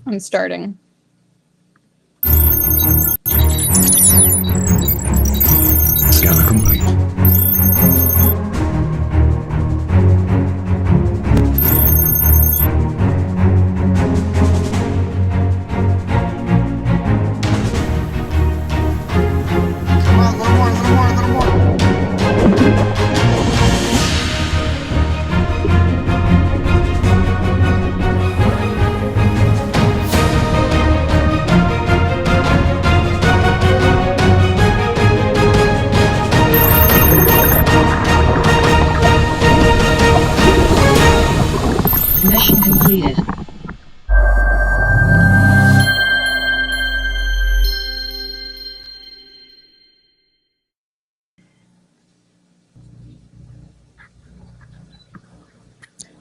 I'm starting. Scanner complete. Come on, a little more, a little more, a little more. Mission completed.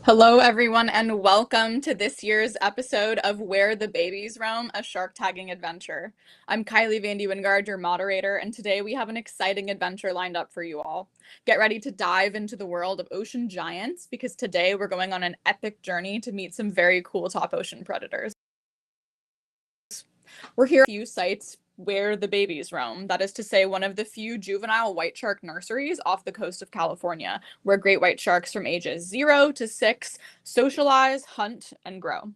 Hello, everyone, and welcome to this year's episode of Where the Babies Roam, a shark tagging adventure. I'm Kylie Vandy Wingard, your moderator, and today we have an exciting adventure lined up for you all. Get ready to dive into the world of ocean giants because today we're going on an epic journey to meet some very cool top ocean predators. We're here at a few sites where the babies roam. That is to say, one of the few juvenile white shark nurseries off the coast of California, where great white sharks from ages 0 to 6 socialize, hunt, and grow.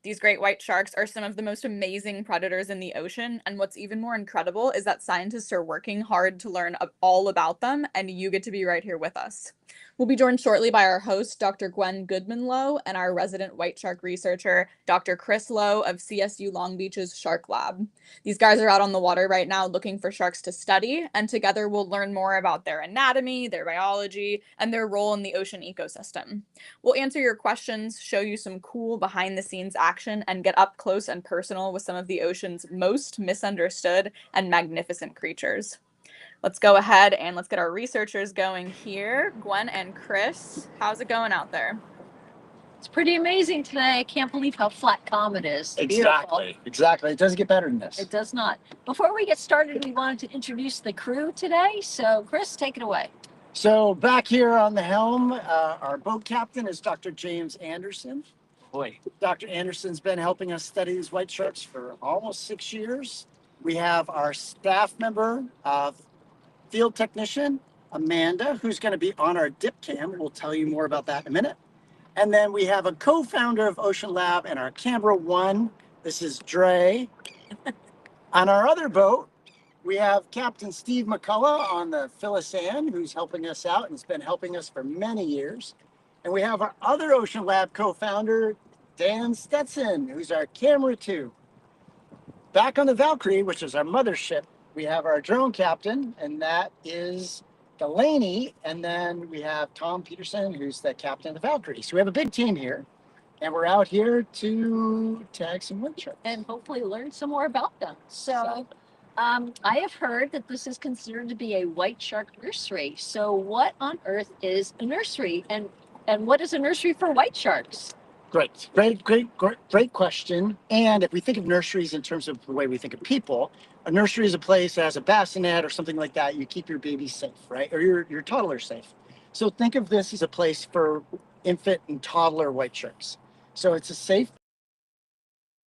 These great white sharks are some of the most amazing predators in the ocean, and what's even more incredible is that scientists are working hard to learn all about them, and you get to be right here with us. We'll be joined shortly by our host, Dr. Gwen Goodmanlowe, and our resident white shark researcher, Dr. Chris Lowe of CSU Long Beach's Shark Lab. These guys are out on the water right now looking for sharks to study, and together we'll learn more about their anatomy, their biology, and their role in the ocean ecosystem. We'll answer your questions, show you some cool behind-the-scenes action, and get up close and personal with some of the ocean's most misunderstood and magnificent creatures. Let's go ahead and let's get our researchers going here. Gwen and Chris, how's it going out there? It's pretty amazing today. I can't believe how flat calm it is. Exactly. It doesn't get better than this. It does not. Before we get started, we wanted to introduce the crew today. So, Chris, take it away. So back here on the helm, our boat captain is Dr. James Anderson. Boy, Dr. Anderson's been helping us study these white sharks for almost 6 years. We have our staff member, field technician, Amanda, who's going to be on our dip cam. We'll tell you more about that in a minute. And then we have a co-founder of Ocean Lab and our camera one. This is Dre. On our other boat, we have Captain Steve McCullough on the Phyllis Ann, who's helping us out and has been helping us for many years. And we have our other Ocean Lab co-founder, Dan Stetson, who's our camera two. Back on the Valkyrie, which is our mothership, we have our drone captain, and that is Delaney. And then we have Tom Peterson, who's the captain of the Valkyrie. So we have a big team here, and we're out here to tag some white sharks. And hopefully learn some more about them. So, I have heard that this is considered to be a white shark nursery. So, what on earth is a nursery? And what is a nursery for white sharks? Great question. And if we think of nurseries in terms of the way we think of people, a nursery is a place that has a bassinet or something like that. You keep your baby safe, right? Or your toddler safe. So think of this as a place for infant and toddler white sharks. So it's a safe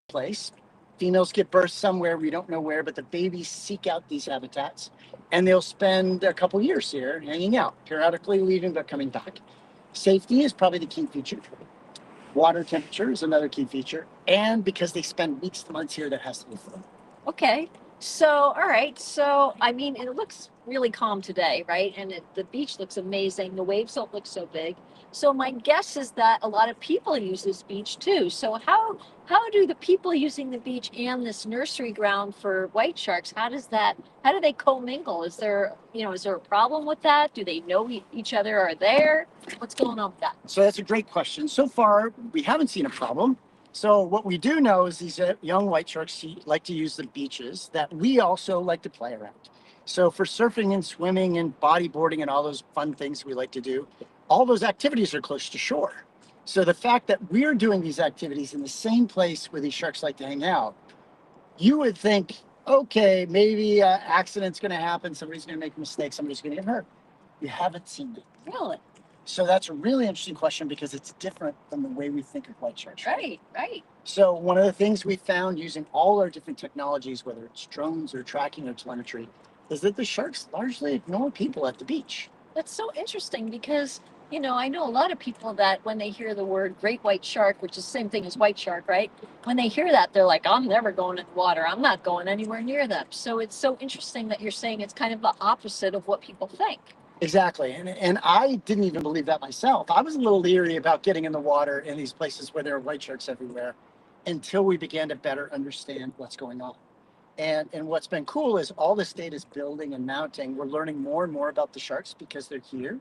place. Females give birth somewhere, we don't know where, but the babies seek out these habitats, and they'll spend a couple years here hanging out, periodically leaving but coming back. Safety is probably the key feature. Water temperature is another key feature. And because they spend weeks to months here, that has to be fun. Okay. So, all right. So, I mean, it looks really calm today, right? And the beach looks amazing. The waves don't look so big. So, my guess is that a lot of people use this beach too. So, how do the people using the beach and this nursery ground for white sharks? How do they commingle? Is there a problem with that? Do they know each other are there? What's going on with that? So that's a great question. So far, we haven't seen a problem. So what we do know is these young white sharks like to use the beaches that we also like to play around. So for surfing and swimming and bodyboarding and all those fun things we like to do, all those activities are close to shore. So the fact that we're doing these activities in the same place where these sharks like to hang out, you would think, okay, maybe an accident's going to happen. Somebody's going to make a mistake. Somebody's going to get hurt. You haven't seen it. Really? So that's a really interesting question because it's different than the way we think of white sharks. Right, right. So one of the things we found using all our different technologies, whether it's drones or tracking or telemetry, is that the sharks largely ignore people at the beach. That's so interesting because, I know a lot of people that when they hear the word great white shark, which is the same thing as white shark, right? When they hear that, they're like, I'm never going in the water. I'm not going anywhere near them. So it's so interesting that you're saying it's kind of the opposite of what people think. Exactly. And I didn't even believe that myself. I was a little leery about getting in the water in these places where there are white sharks everywhere until we began to better understand what's going on. And what's been cool is all this data is building and mounting. We're learning more and more about the sharks because they're here.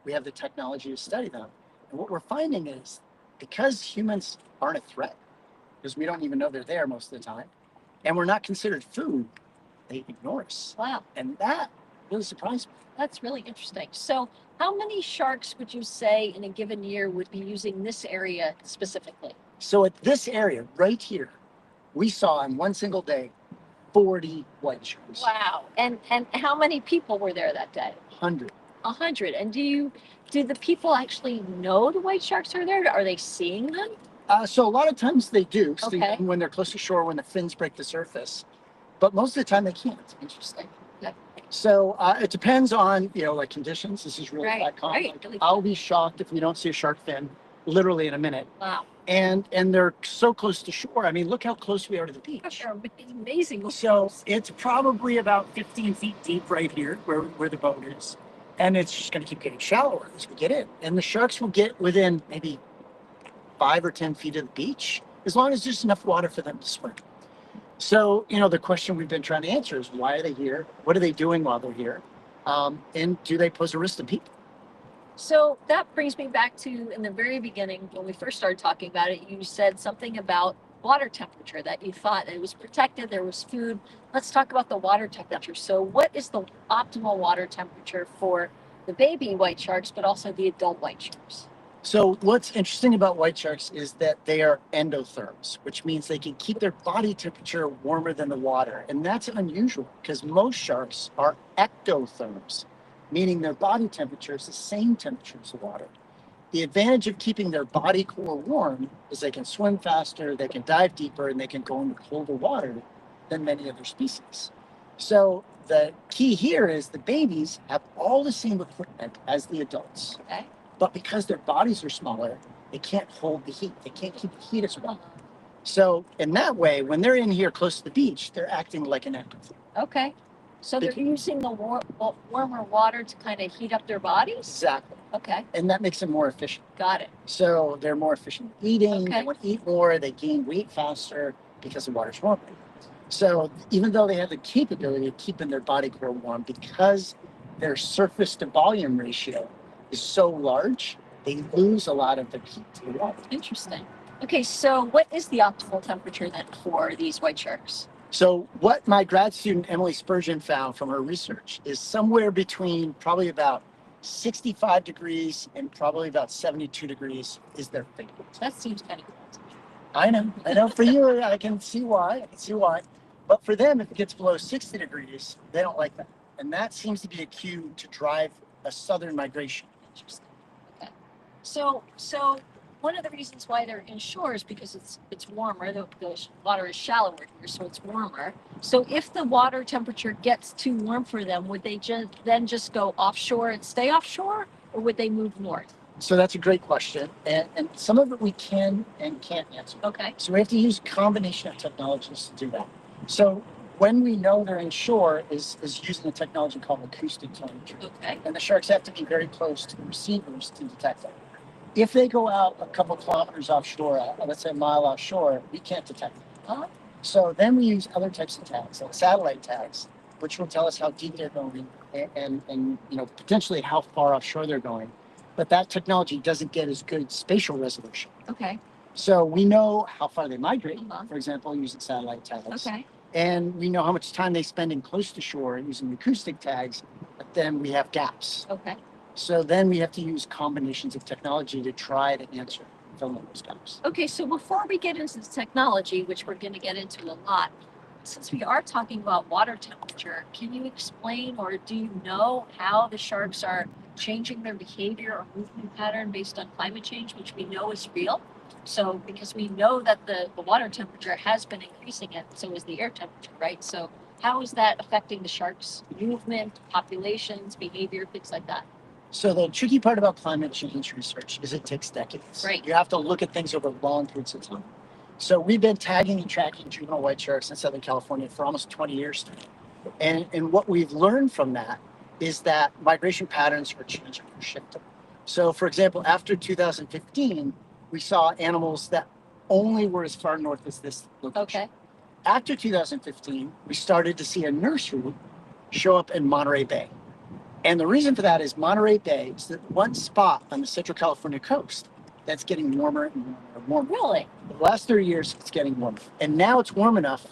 We have the technology to study them. And what we're finding is because humans aren't a threat, because we don't even know they're there most of the time, and we're not considered food, they ignore us. Wow, And that really surprised me. that's really interesting. So, how many sharks would you say in a given year would be using this area specifically? So at this area right here, we saw in one single day 40 white sharks. Wow. And how many people were there that day? 100. 100. And do the people actually know the white sharks are there? Are they seeing them? So a lot of times they do see Okay. them when they're close to shore, when the fins break the surface. But most of the time they can't. Interesting. Yeah. So it depends on, like conditions. This is really Right, quite common. right, Like, really I'll be shocked if we don't see a shark fin literally in a minute. Wow. And they're so close to shore. I mean, look how close we are to the beach. They're amazing. So it's probably about 15 feet deep right here where the boat is. And it's just going to keep getting shallower as we get in. And the sharks will get within maybe 5 or 10 feet of the beach, as long as there's enough water for them to swim. So, the question we've been trying to answer is why are they here? What are they doing while they're here? And do they pose a risk to people? So that brings me back to in the very beginning when we first started talking about it, you said something about water temperature that you thought it was protected, there was food. Let's talk about the water temperature. So what is the optimal water temperature for the baby white sharks, but also the adult white sharks? So what's interesting about white sharks is that they are endotherms, which means they can keep their body temperature warmer than the water. And that's unusual because most sharks are ectotherms, meaning their body temperature is the same temperature as the water. The advantage of keeping their body core warm is they can swim faster, they can dive deeper, and they can go into colder water than many other species. So the key here is the babies have all the same equipment as the adults. Okay. But because their bodies are smaller, they can't hold the heat. They can't keep the heat as well. So in that way, when they're in here close to the beach, they're acting like an ectotherm. Okay. So they're using the warmer water to kind of heat up their bodies? Exactly. Okay. And that makes them more efficient. Got it. So they're more efficient eating. Okay. They would eat more. They gain weight faster because the water's warmer. So even though they have the capability of keeping their body core warm, because their surface to volume ratio is so large, they lose a lot of the heat to the water. Interesting. Okay, so what is the optimal temperature then for these white sharks? So what my grad student Emily Spurgeon found from her research is somewhere between probably about 65 degrees and probably about 72 degrees is their favorite. That seems kind of cool. I know for you, I can see why. But for them, if it gets below 60 degrees, they don't like that. And that seems to be a cue to drive a southern migration. Interesting. Okay. So one of the reasons why they're inshore is because it's warmer. The water is shallower here, so it's warmer. So if the water temperature gets too warm for them, would they just go offshore and stay offshore, or would they move north? So that's a great question. And some of it we can and can't answer. Okay. So we have to use a combination of technologies to do that. So when we know they're inshore is using a technology called acoustic telemetry. Okay. And the sharks have to be very close to the receivers to detect that. If they go out a couple kilometers offshore, let's say a mile offshore, we can't detect them. Uh-huh. So then we use other types of tags, like satellite tags, which will tell us how deep they're going and potentially how far offshore they're going. But that technology doesn't get as good spatial resolution. Okay. So we know how far they migrate, Uh-huh. for example, using satellite tags. Okay. And we know how much time they spend in close to shore using acoustic tags, but then we have gaps. Okay. So then we have to use combinations of technology to try to answer, fill in those gaps. Okay, so before we get into the technology, which we're going to get into a lot, since we are talking about water temperature, can you explain or do you know how the sharks are changing their behavior or movement pattern based on climate change, which we know is real? So, because we know that the water temperature has been increasing, and so is the air temperature, right? So, how is that affecting the sharks' movement, populations, behavior, things like that? So the tricky part about climate change research is it takes decades. Right. You have to look at things over long periods of time. So we've been tagging and tracking juvenile white sharks in Southern California for almost 20 years now. And what we've learned from that is that migration patterns are changing or shifting. So for example, after 2015, we saw animals that only were as far north as this location. Okay. After 2015, we started to see a nursery show up in Monterey Bay. And the reason for that is Monterey Bay is the one spot on the Central California coast that's getting warmer and warmer and warmer. Really? The last 30 years, it's getting warmer. And now it's warm enough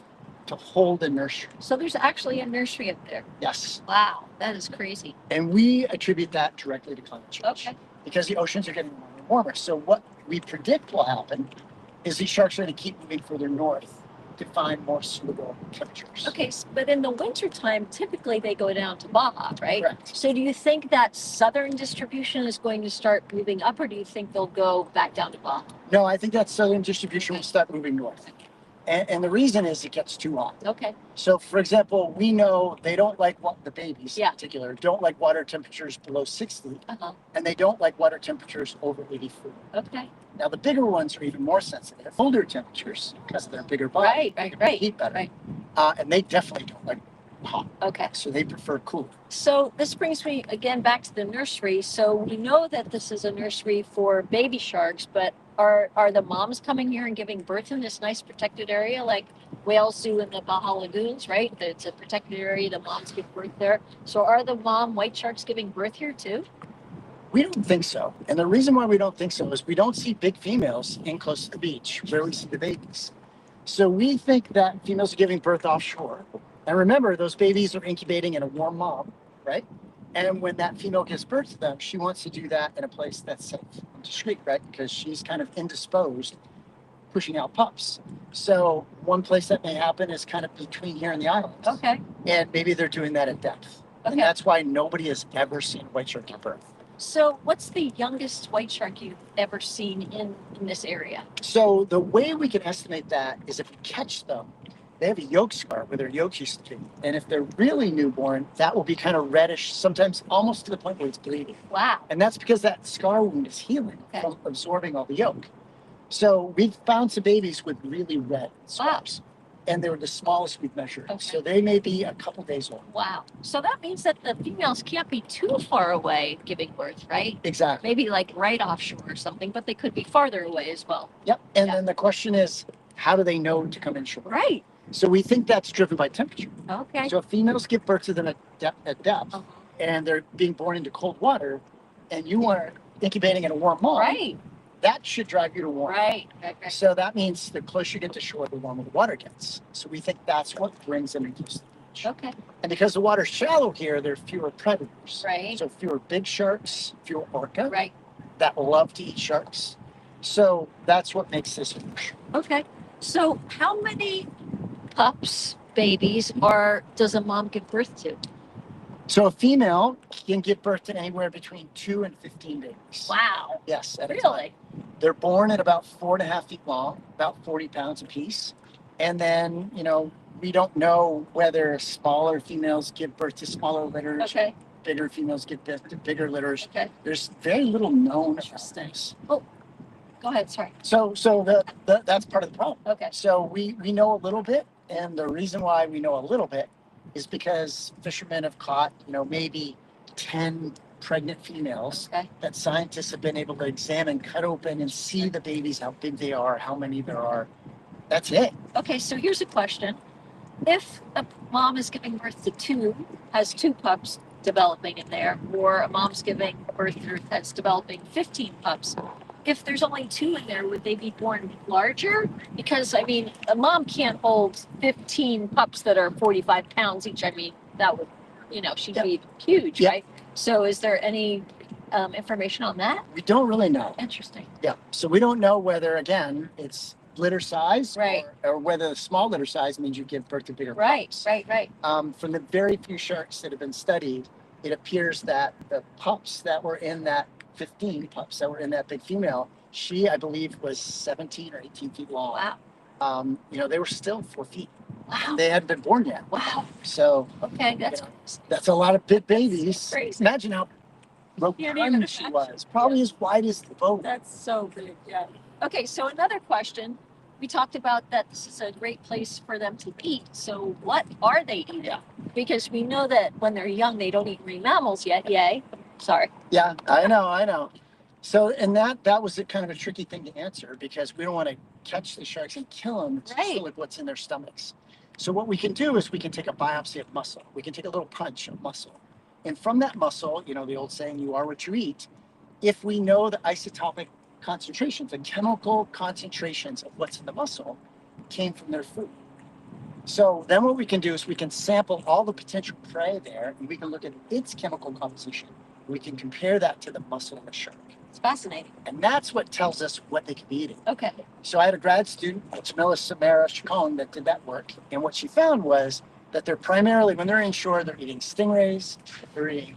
to hold a nursery. So there's actually a nursery up there. Yes. Wow, that is crazy. And we attribute that directly to climate change. Okay. Because the oceans are getting warmer and warmer. So what we predict will happen is these sharks are going to keep moving further north to find more suitable temperatures. Okay, but in the wintertime, typically they go down to Baja, right? Correct. So do you think that southern distribution is going to start moving up, or do you think they'll go back down to Baja? No, I think that southern distribution will start moving north. And the reason is it gets too hot. Okay, So, for example, we know they don't like the babies Yeah. in particular, don't like water temperatures below 60, uh-huh, and they don't like water temperatures over 84. okay, Now, the bigger ones are even more sensitive, colder temperatures because they're bigger body, right, heat better. right. And they definitely don't like hot, okay. so they prefer cool. So this brings me again back to the nursery. So we know that this is a nursery for baby sharks, but are the moms coming here and giving birth in this nice protected area like whales do in the Baja Lagoons, right? It's a protected area, the moms give birth there. So are the mom white sharks giving birth here too? We don't think so. And the reason why we don't think so is we don't see big females in close to the beach where we see the babies. So we think that females are giving birth offshore. And remember, those babies are incubating in a warm mom, right? And when that female gives birth to them, she wants to do that in a place that's safe and discreet, right? Because she's kind of indisposed, pushing out pups. So one place that may happen is kind of between here and the islands. Okay, And maybe they're doing that at depth. And okay. that's why nobody has ever seen white shark give birth. So what's the youngest white shark you've ever seen in this area? So the way we can estimate that is if we catch them, they have a yolk scar where their yolks used to be. And if they're really newborn, that will be kind of reddish, sometimes almost to the point where it's bleeding. Wow. And that's because that scar wound is healing Okay. from absorbing all the yolk. So we've found some babies with really red scars. And they were the smallest we've measured. Okay. So they may be a couple days old. Wow. So that means that the females can't be too far away giving birth, right? Exactly. Maybe like right offshore or something, but they could be farther away as well. Yep. And Yeah. then the question is, how do they know to come inshore? Right. So we think that's driven by temperature. Okay. So if females give birth to them at depth, Uh-huh. and they're being born into cold water, and you are incubating in a warm mom, Right. that should drive you to warm. Right. So that means the closer you get to shore, the warmer the water gets. So we think that's what brings them into the beach. Okay. And because the water's shallow here, there are fewer predators. Right. So fewer big sharks, fewer orca Right. that love to eat sharks. So that's what makes this fish. Okay. So how many pups, babies, does a mom give birth to? So a female can give birth to anywhere between 2 and 15 babies. Wow. Yes, at a time. Really? They're born at about 4.5 feet long, about 40 pounds apiece. And then, we don't know whether smaller females give birth to smaller litters, Okay. bigger females give birth to bigger litters. Okay. There's very little known about Interesting. this. Go ahead. Sorry. So that's part of the problem. Okay. So we know a little bit, and the reason why we know a little bit is because fishermen have caught, maybe 10 pregnant females Okay. that scientists have been able to examine, cut open, and see the babies, how big they are, how many there are. That's it. Okay. So here's a question. If a mom is giving birth to has two pups developing in there, or a mom's giving birth that's developing 15 pups, if there's only two in there, would they be born larger? Because, I mean, a mom can't hold 15 pups that are 45 pounds each. I mean, that would, she'd Yep. be huge, Yep. right? So is there any information on that? We don't really know. Interesting. Yeah. So we don't know whether, again, it's litter size, Right. or whether the small litter size means you give birth to bigger Right, pups. right. From the very few sharks that have been studied, it appears that the pups that were in that 15 pups that were in that big female, she, I believe, was 17 or 18 feet long. Wow. They were still 4 feet. Wow. They hadn't been born yet. Wow. So Okay, that's a lot of big babies. Crazy. Imagine how Can't even rotund she imagine. was. Probably as wide as the boat. That's so big, yeah. Okay, so another question. We talked about that this is a great place for them to eat. So what are they eating? Yeah. Because we know that when they're young, they don't eat marine mammals yet. Yay. Sorry. Yeah, I know. So, and that was a kind of a tricky thing to answer because we don't want to catch the sharks and kill them to Right. look what's in their stomachs. So what we can do is we can take a biopsy of muscle. We can take a little punch of muscle. And from that muscle, the old saying, you are what you eat. If we know the isotopic concentrations, the chemical concentrations of what's in the muscle came from their food. So then what we can do is we can sample all the potential prey there and we can look at its chemical composition. We can compare that to the muscle of the shark. It's fascinating. And that's what tells us what they could be eating. Okay. So I had a grad student, Jamila Samara Chacon, that did that work. And what she found was that they're primarily, when they're inshore, they're eating stingrays, they're eating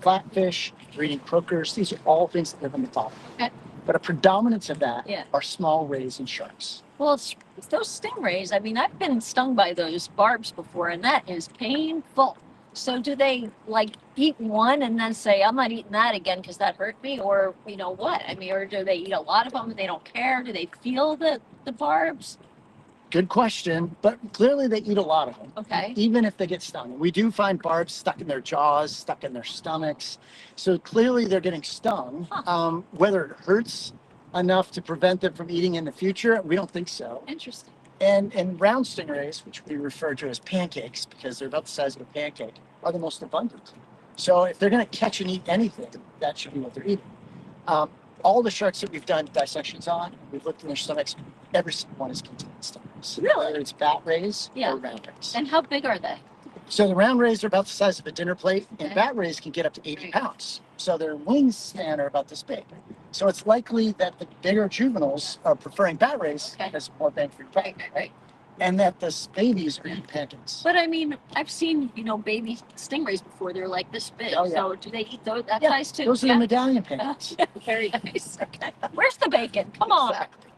flatfish, they're eating croakers. These are all things that live on the bottom. Okay. But a predominance of that Yeah. are small rays and sharks. Well, it's those stingrays, I mean, I've been stung by those barbs before, and that is painful. So do they eat one and then say, I'm not eating that again because that hurt me? Or, what? I mean, or do they eat a lot of them and they don't care? Do they feel the barbs? Good question, but clearly they eat a lot of them. Okay. Even if they get stung. We do find barbs stuck in their jaws, stuck in their stomachs. So clearly they're getting stung. Huh. Whether it hurts enough to prevent them from eating in the future, we don't think so. Interesting. And round stingrays, which we refer to as pancakes because they're about the size of a pancake, are the most abundant. So if they're going to catch and eat anything, that should be what they're eating. All the sharks that we've done dissections on, we've looked in their stomachs, every single one is contained stomachs. Really? Whether it's bat rays Yeah. or round rays. And how big are they? So the round rays are about the size of a dinner plate, and Okay. bat rays can get up to 80 Right. pounds. So their wingspan are about this big. So it's likely that the bigger juveniles are preferring bat rays Okay. as more bang for your buck, Right. and that the babies are eating pancakes. But I mean, I've seen, baby stingrays before. They're like this big. Oh, yeah. So do they eat that Yeah, size too? Those are the medallion pancakes. Very nice. Okay. Where's the bacon? Come on. Exactly.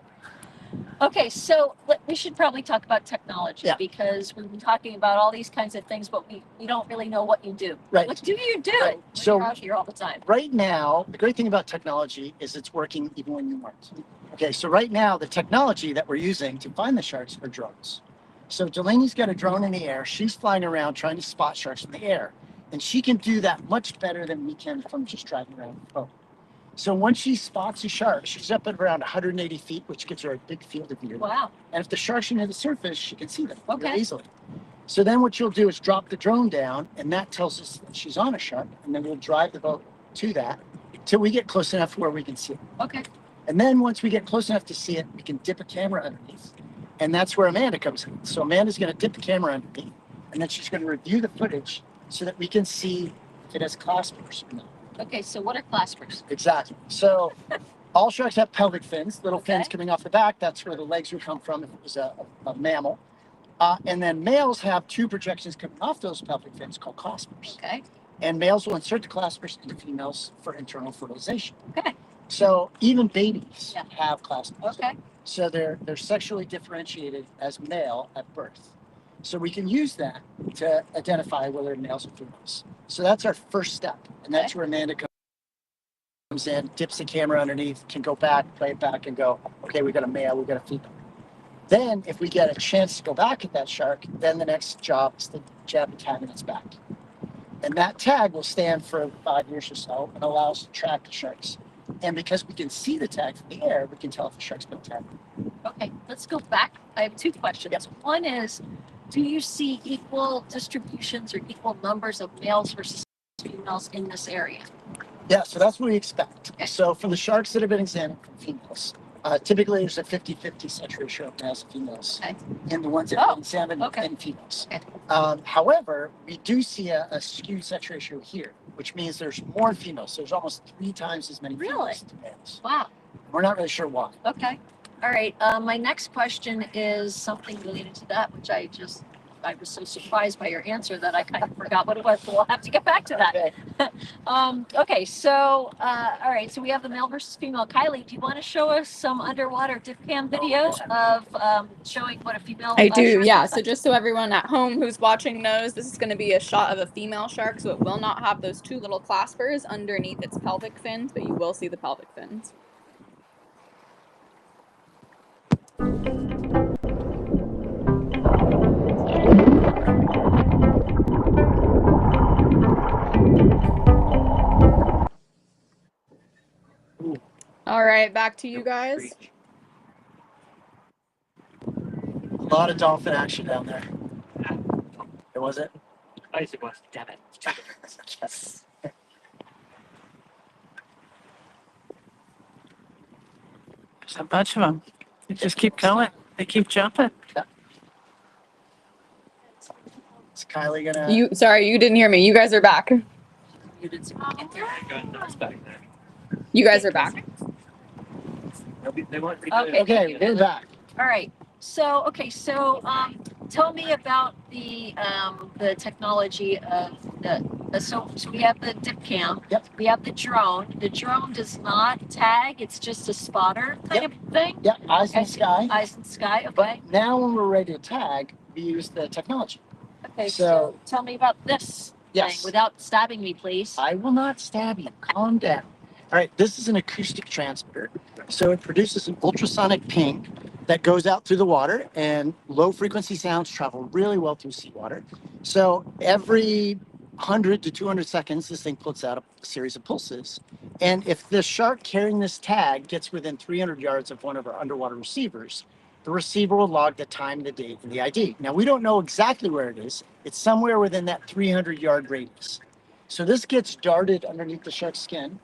Okay, so we should probably talk about technology Yeah. because we've been talking about all these kinds of things, but we don't really know what you do. Right. What do you do? Right. When So- you're out here all the time. Right now, the great thing about technology is it's working even when you aren't. Okay, so right now, the technology that we're using to find the sharks are drones. So Delaney's got a drone in the air. She's flying around trying to spot sharks in the air. And she can do that much better than we can from just driving around the boat. So once she spots a shark, she's up at around 180 feet, which gives her a big field of view. Wow. And if the sharks are near the surface, she can see them Okay. really easily. So then what you'll do is drop the drone down, and that tells us that she's on a shark, and then we'll drive the boat to that till we get close enough where we can see it. Okay. And then once we get close enough to see it, we can dip a camera underneath. And that's where Amanda comes in. So Amanda's going to dip the camera underneath, and then she's going to review the footage so that we can see if it has claspers or not. Okay, so what are claspers? Exactly. So all sharks have pelvic fins, little fins Okay. coming off the back. That's where the legs would come from if it was a mammal. And then males have two projections coming off those pelvic fins called claspers. Okay. And males will insert the claspers into females for internal fertilization. Okay. So even babies Yeah. have claspers. Okay. So they're sexually differentiated as male at birth. So we can use that to identify whether they're males or females. So that's our first step. And that's Okay. where Amanda comes in, dips the camera underneath, can go back, play it back, and go, okay, we got a male, we got a female. Then if we get a chance to go back at that shark, then the next job is to jab the tag in its back. And that tag will stand for 5 years or so and allow us to track the sharks. And because we can see the tag from the air, we can tell if the shark's been tagged. Okay, let's go back. I have two questions. Yep. One is, do you see equal distributions or equal numbers of males versus females in this area? Yeah, so that's what we expect. Okay. So for the sharks that have been examined from females, typically there's a 50-50 sex ratio of males and females Okay. in the ones that have Oh, been examined okay. in females. Okay. However, we do see a skewed sex ratio here, which means there's more females. There's almost 3 times as many Really? females as males. Wow. We're not really sure why. Okay. All right. My next question is something related to that, which I was so surprised by your answer that I kind of forgot what it was. So we'll have to get back to that. Okay. Okay. So, all right. So we have the male versus female. Kylie, do you want to show us some underwater dip cam videos of showing what a female I do, shark yeah. looks So like? just so everyone at home who's watching knows, this is going to be a shot of a female shark, so it will not have those two little claspers underneath its pelvic fins, but you will see the pelvic fins. All right, back to you guys. A lot of dolphin action down there. It was it? Isaac was. Damn it. Yes. There's a bunch of them. They just keep going. They keep jumping. Is Kylie gonna? Sorry, you didn't hear me. You guys are back. You did some get there. You guys are back. They want Okay. Okay, we're back. All right. So, tell me about the technology of so we have the dip cam. Yep. We have the drone. The drone does not tag. It's just a spotter kind of thing. Yep, eyes in Okay. the sky. Eyes in the sky. Okay. But now when we're ready to tag, we use the technology. Okay. so- So tell me about this Yes. thing without stabbing me, please. I will not stab you. Calm down. All right, this is an acoustic transmitter. So it produces an ultrasonic ping that goes out through the water, and low frequency sounds travel really well through seawater. So every 100 to 200 seconds, this thing puts out a series of pulses. And if the shark carrying this tag gets within 300 yards of one of our underwater receivers, the receiver will log the time, the date, and the ID. Now, we don't know exactly where it is. It's somewhere within that 300-yard radius. So this gets darted underneath the shark's skin,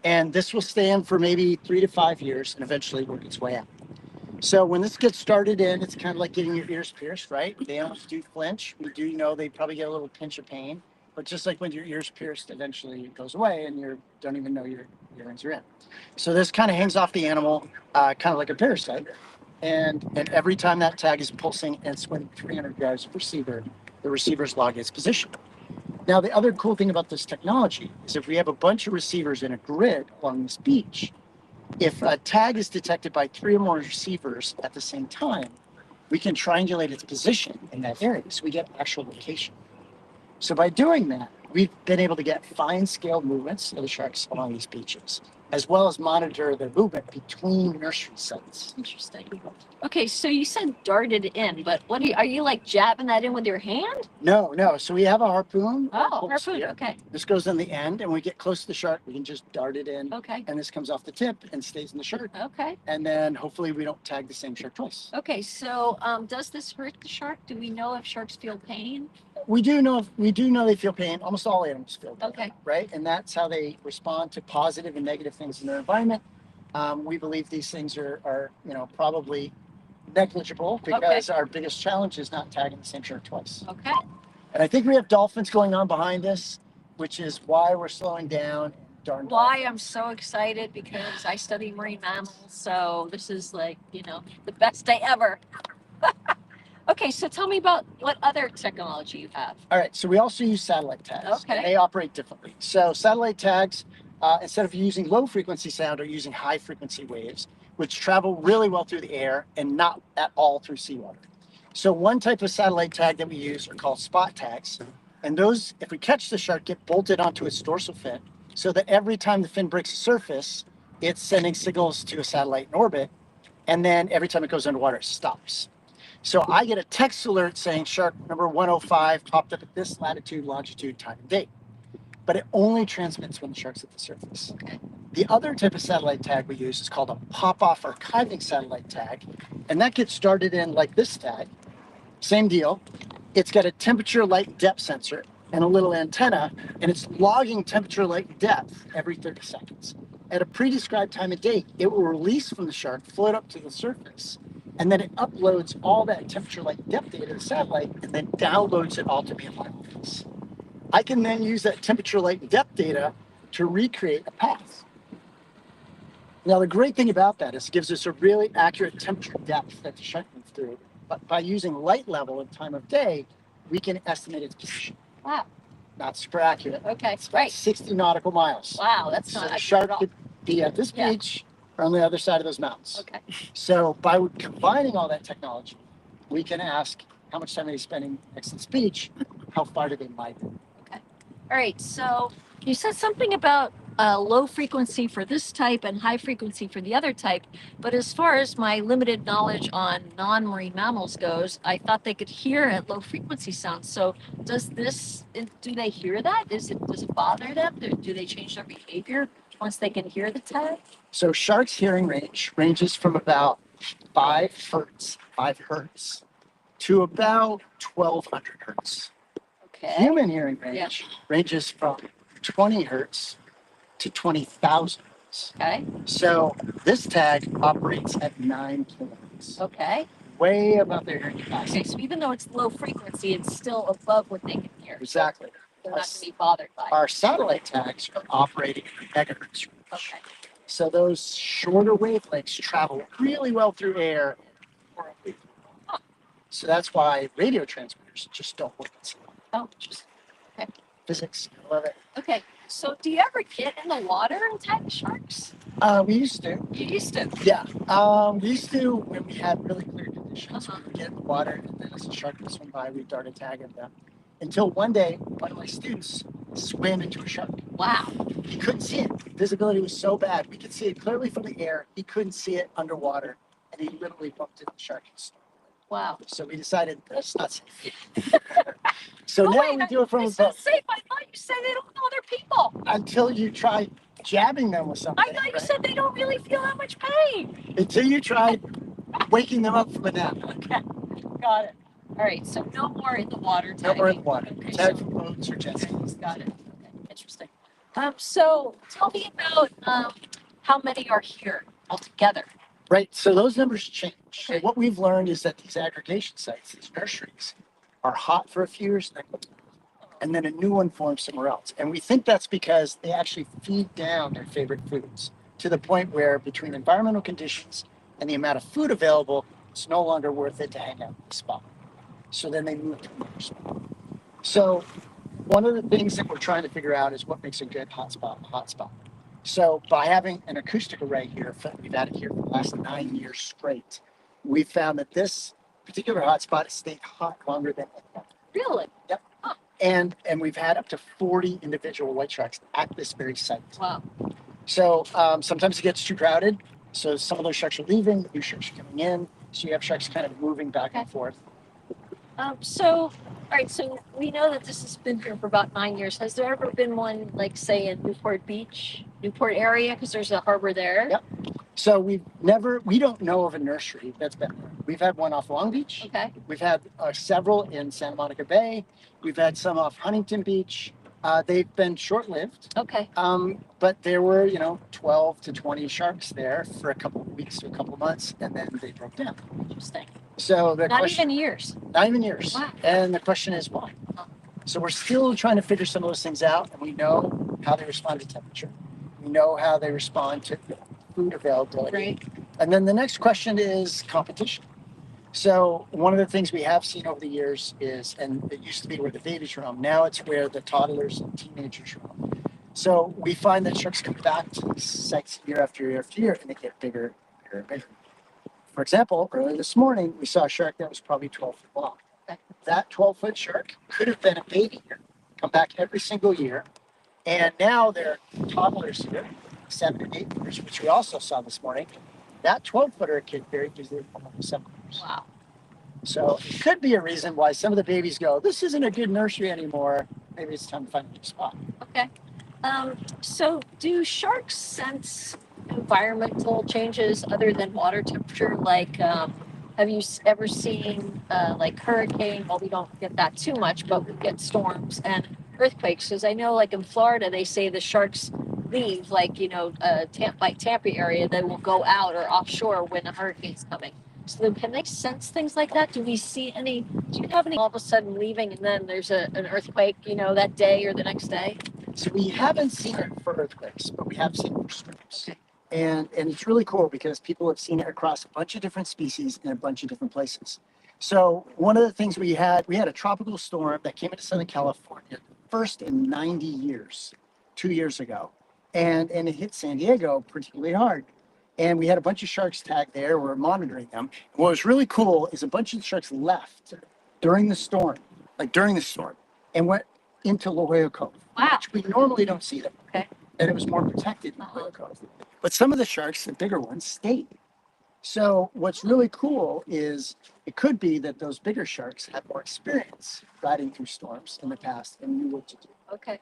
and this will stand for maybe 3 to 5 years and eventually work its way out. So when this gets started in, it's kind of like getting your ears pierced, right? The animals do flinch. We do know they probably get a little pinch of pain, but just like when your ears pierced, eventually it goes away and you don't even know your earrings are in. So this kind of hangs off the animal, kind of like a parasite. And every time that tag is pulsing and it's within 300 yards of receiver, the receiver's log its position. Now, the other cool thing about this technology is if we have a bunch of receivers in a grid along this beach, if a tag is detected by 3 or more receivers at the same time, we can triangulate its position in that area, so we get actual location. So by doing that, we've been able to get fine-scale movements of the sharks along these beaches, as well as monitor their movement between nursery sites. Interesting. Okay, so you said darted in, but are you like jabbing that in with your hand? No. So we have a harpoon. Oh, harpoon. Here. Okay. This goes in the end, and when we get close to the shark, we can just dart it in. Okay. And this comes off the tip and stays in the shark. Okay. And then hopefully we don't tag the same shark twice. Okay. So, does this hurt the shark? Do we know if sharks feel pain? We do know they feel pain. Almost all animals feel pain. Okay. Right? And that's how they respond to positive and negative things in their environment. We believe these things are probably negligible because our biggest challenge is not tagging the same shark twice. Okay. And I think we have dolphins going on behind us, which is why we're slowing down. Why I'm so excited, because I study marine mammals, so this is like, the best day ever. Okay, so tell me about what other technology you have. All right, so we also use satellite tags. Okay. And they operate differently. So satellite tags, instead of using low frequency sound, are using high frequency waves, which travel really well through the air and not at all through seawater. So one type of satellite tag that we use are called spot tags. And those, if we catch the shark, get bolted onto its dorsal fin, so that every time the fin breaks the surface, it's sending signals to a satellite in orbit. And then every time it goes underwater, it stops. So I get a text alert saying shark number 105 popped up at this latitude, longitude, time, and date. But it only transmits when the shark's at the surface. Okay. The other type of satellite tag we use is called a pop-off archiving satellite tag. And that gets started in like this tag. Same deal. It's got a temperature, light, and depth sensor and a little antenna, and it's logging temperature, light, and depth every 30 seconds. At a pre-described time and date, it will release from the shark, float up to the surface, and then it uploads all that temperature, light, and depth data to the satellite, and then downloads it all to me in my office. I can then use that temperature, light, and depth data to recreate a path. Now, the great thing about that is it gives us a really accurate temperature depth that the shark moves through. But by using light level and time of day, we can estimate its position. Wow. Not super accurate. Okay. It's about 60 nautical miles. Wow, that's So not the accurate shark at all. could be at this Yeah. beach or on the other side of those mountains. Okay. So by combining all that technology, we can ask how much time are they spending next to this beach? How far do they migrate? All right. So you said something about low frequency for this type and high frequency for the other type. But as far as my limited knowledge on non-marine mammals goes, I thought they could hear at low frequency sounds. So does this, do they hear that? Does it bother them? Do they change their behavior once they can hear the tag? So sharks' hearing range ranges from about 5 hertz to about 1200 hertz. Okay. Human hearing range ranges from 20 hertz to 20,000 hertz. Okay. So this tag operates at 9 kilohertz, Okay. way above their hearing capacity. Okay. So even though it's low frequency, it's still above what they can hear. Exactly. They're not going to be bothered by it. Our satellite tags are operating at megahertz range. Okay. So those shorter wavelengths travel really well through air. So that's why radio transmitters just don't work. Oh, just Physics, I love it. okay. So do you ever get in the water and tag sharks? We used to. You used to. Yeah. We used to when we had really clear conditions. Uh-huh. We would get in the water, and then as a shark would swim by, we'd dart a tag at them. Until one day, one of my students swam into a shark. Wow. He couldn't see it. Visibility was so bad. We could see it clearly from the air. He couldn't see it underwater, and he literally bumped into the shark. Wow. So we decided that's not safe. So Oh, now wait, we do it from it's a not boat. safe. I thought you said they don't know they're people. Until you try jabbing them with something. I thought you right? said they don't really feel that much pain. Until you try waking them up from a nap. Okay. Got it. All right. So no more in the water tagging. No more in the water. Okay, Tag so- from boats or jet skis. Got it. Okay. Interesting. So tell me about how many are here altogether. Right. So those numbers change. So Okay. what we've learned is that these aggregation sites, these nurseries, are hot for a few years, and then a new one forms somewhere else. And we think that's because they actually feed down their favorite foods to the point where between environmental conditions and the amount of food available, it's no longer worth it to hang out in the spot. So then they move to another spot. So one of the things that we're trying to figure out is what makes a good hotspot a hotspot. So by having an acoustic array here, we've had it here for the last 9 years straight, we found that this particular hotspot has stayed hot longer than any other. Really? Yep. Huh. And we've had up to 40 individual white sharks at this very site. Wow. So sometimes it gets too crowded. So some of those sharks are leaving, new sharks are coming in. So you have sharks kind of moving back and forth. All right. So we know that this has been here for about 9 years. Has there ever been one, like say in Newport Beach, Newport area? Because there's a harbor there. Yep. So we don't know of a nursery that's been there. We've had one off Long Beach. Okay. We've had several in Santa Monica Bay. We've had some off Huntington Beach. They've been short-lived, Okay. but there were, 12 to 20 sharks there for a couple of weeks to a couple of months, and then they broke down. Interesting. So the Not question, even years. not even years. Wow. And the question is why? So we're still trying to figure some of those things out, and we know how they respond to temperature. We know how they respond to food availability. Right. And then the next question is competition. So one of the things we have seen over the years is, and it used to be where the babies roam, now it's where the toddlers and teenagers roam. So we find that sharks come back to these sites year after year after year, and they get bigger, bigger, and bigger. For example, earlier this morning, we saw a shark that was probably 12 feet long. That 12-foot shark could have been a baby here, come back every single year. And now they're toddlers here, 7 and 8 years, which we also saw this morning. That 12-footer could very easily become almost 7 years. Wow. So it could be a reason why some of the babies go, this isn't a good nursery anymore. Maybe it's time to find a new spot. Okay. So do sharks sense environmental changes other than water temperature? Like, have you ever seen like hurricane? Well, we don't get that too much, but we get storms and earthquakes. Because I know, like in Florida, they say the sharks leave, like Tampa area, they will go out or offshore when a hurricane's coming. So then can they sense things like that? Do we see any? Do you have any all of a sudden leaving and then there's an earthquake, that day or the next day? So we haven't seen it for earthquakes, but we have seen it for storms. And it's really cool because people have seen it across a bunch of different species in a bunch of different places. So one of the things we had a tropical storm that came into Southern California first in 90 years, 2 years ago. And it hit San Diego particularly hard. And we had a bunch of sharks tagged there. We're monitoring them. What was really cool is a bunch of sharks left during the storm, and went into La Jolla Cove, Wow. which we normally don't see them. Okay. And it was more protected in La Jolla Cove. But some of the sharks, the bigger ones, stayed. So what's really cool is it could be that those bigger sharks had more experience riding through storms in the past and knew what to do. Okay.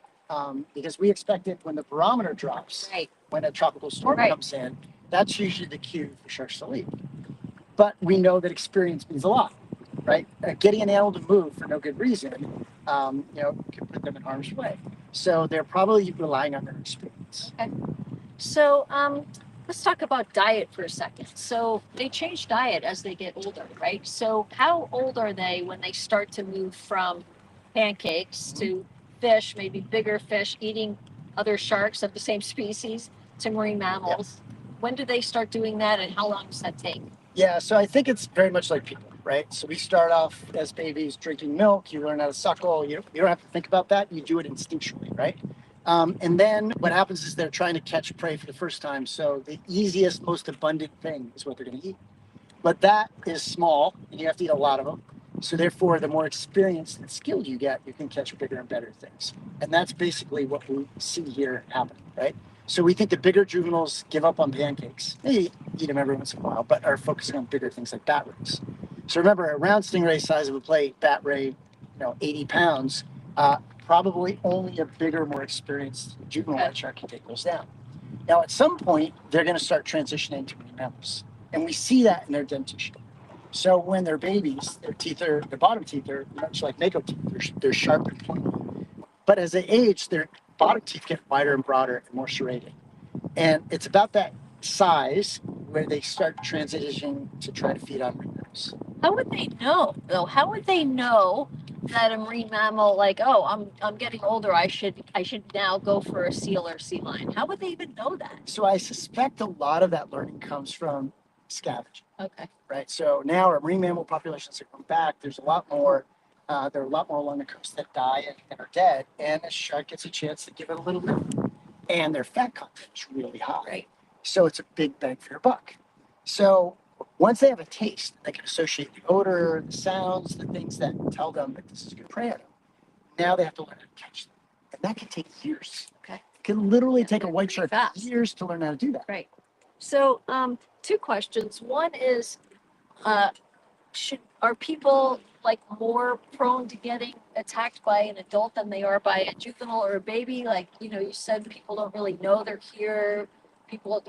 Because we expect it when the barometer drops, Right. when a tropical storm Right. comes in, that's usually the cue for sharks to leave. But we know that experience means a lot, right? Getting an animal to move for no good reason, can put them in harm's way. So they're probably relying on their experience. Okay. So let's talk about diet for a second. So they change diet as they get older, right? So how old are they when they start to move from pancakes to fish, maybe bigger fish, eating other sharks of the same species, to marine mammals? When do they start doing that, and how long does that take? Yeah, so I think it's very much like people, right? So we start off as babies drinking milk, you learn how to suckle, you don't have to think about that, you do it instinctually, right? And then what happens is they're trying to catch prey for the first time. So the easiest, most abundant thing is what they're going to eat. But that is small, and you have to eat a lot of them. So therefore, the more experience and skill you get, you can catch bigger and better things. And that's basically what we see here happening, right? So we think the bigger juveniles give up on pancakes. They eat them every once in a while, but are focusing on bigger things like bat rays. So remember, a round stingray size of a plate, bat ray, 80 pounds, probably only a bigger, more experienced juvenile white shark can take those down. Now, at some point, they're going to start transitioning to marine mammals. And we see that in their dentition. So when they're babies, their bottom teeth are much like mako teeth. They're sharp and pointy. But as they age, their bottom teeth get wider and broader and more serrated. And it's about that size where they start transitioning to try to feed on marine mammals. How would they know, though? How would they know that a marine mammal, like, oh, I'm getting older, I should now go for a seal or sea lion? How would they even know that? So I suspect a lot of that learning comes from scavenging. Okay. Right. So now our marine mammal populations are coming back. There's a lot more. There are a lot more along the coast that die and are dead. And a shark gets a chance to give it a little bit. And their fat content is really high. Right. So it's a big bang for your buck. So once they have a taste, they can associate the odor, the sounds, the things that tell them that this is good prey on them. Now they have to learn how to catch them. And that can take years. Okay. It can literally take a they're white pretty shark fast. years to learn how to do that. Right. So, two questions. One is, are people like more prone to getting attacked by an adult than they are by a juvenile or a baby? Like, you said people don't really know they're here. People,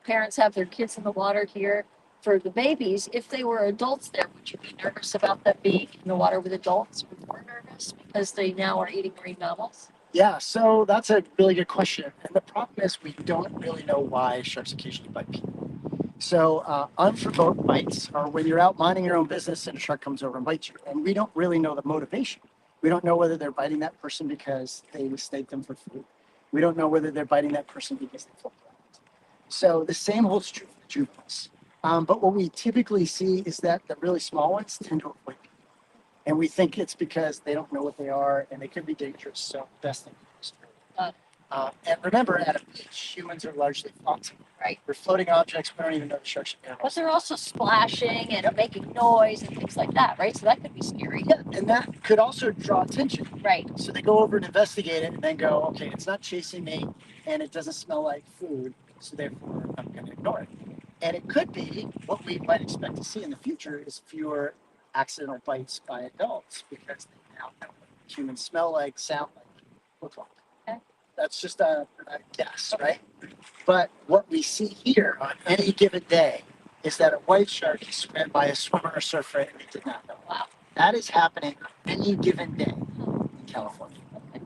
parents have their kids in the water here. For the babies, if they were adults there, would you be nervous about them being in the water with adults, or more nervous because they now are eating marine mammals? Yeah, so that's a really good question. And the problem is we don't really know why sharks occasionally bite people. So unprovoked bites are when you're out minding your own business and a shark comes over and bites you. And we don't really know the motivation. We don't know whether they're biting that person because they mistake them for food. We don't know whether they're biting that person because they feel threatened. So the same holds true for the juveniles. But what we typically see is that the really small ones tend to avoid people. And we think it's because they don't know what they are and they could be dangerous. So the best thing is and remember, at a beach, humans are largely flotsam. Right. We're floating objects. We don't even know the sharks are But animals. they're also splashing and making noise and things like that, right? So that could be scary. Yeah, and that could also draw attention. Right. So they go over and investigate it and then go, okay, it's not chasing me and it doesn't smell like food. So therefore, I'm going to ignore it. And it could be what we might expect to see in the future is fewer accidental bites by adults because they now know what humans smell like, sound like, look like. Okay. That's just a guess, right? But what we see here on any given day is that a white shark is swam by a swimmer or surfer and they did not know. Wow. That is happening any given day in California. Okay.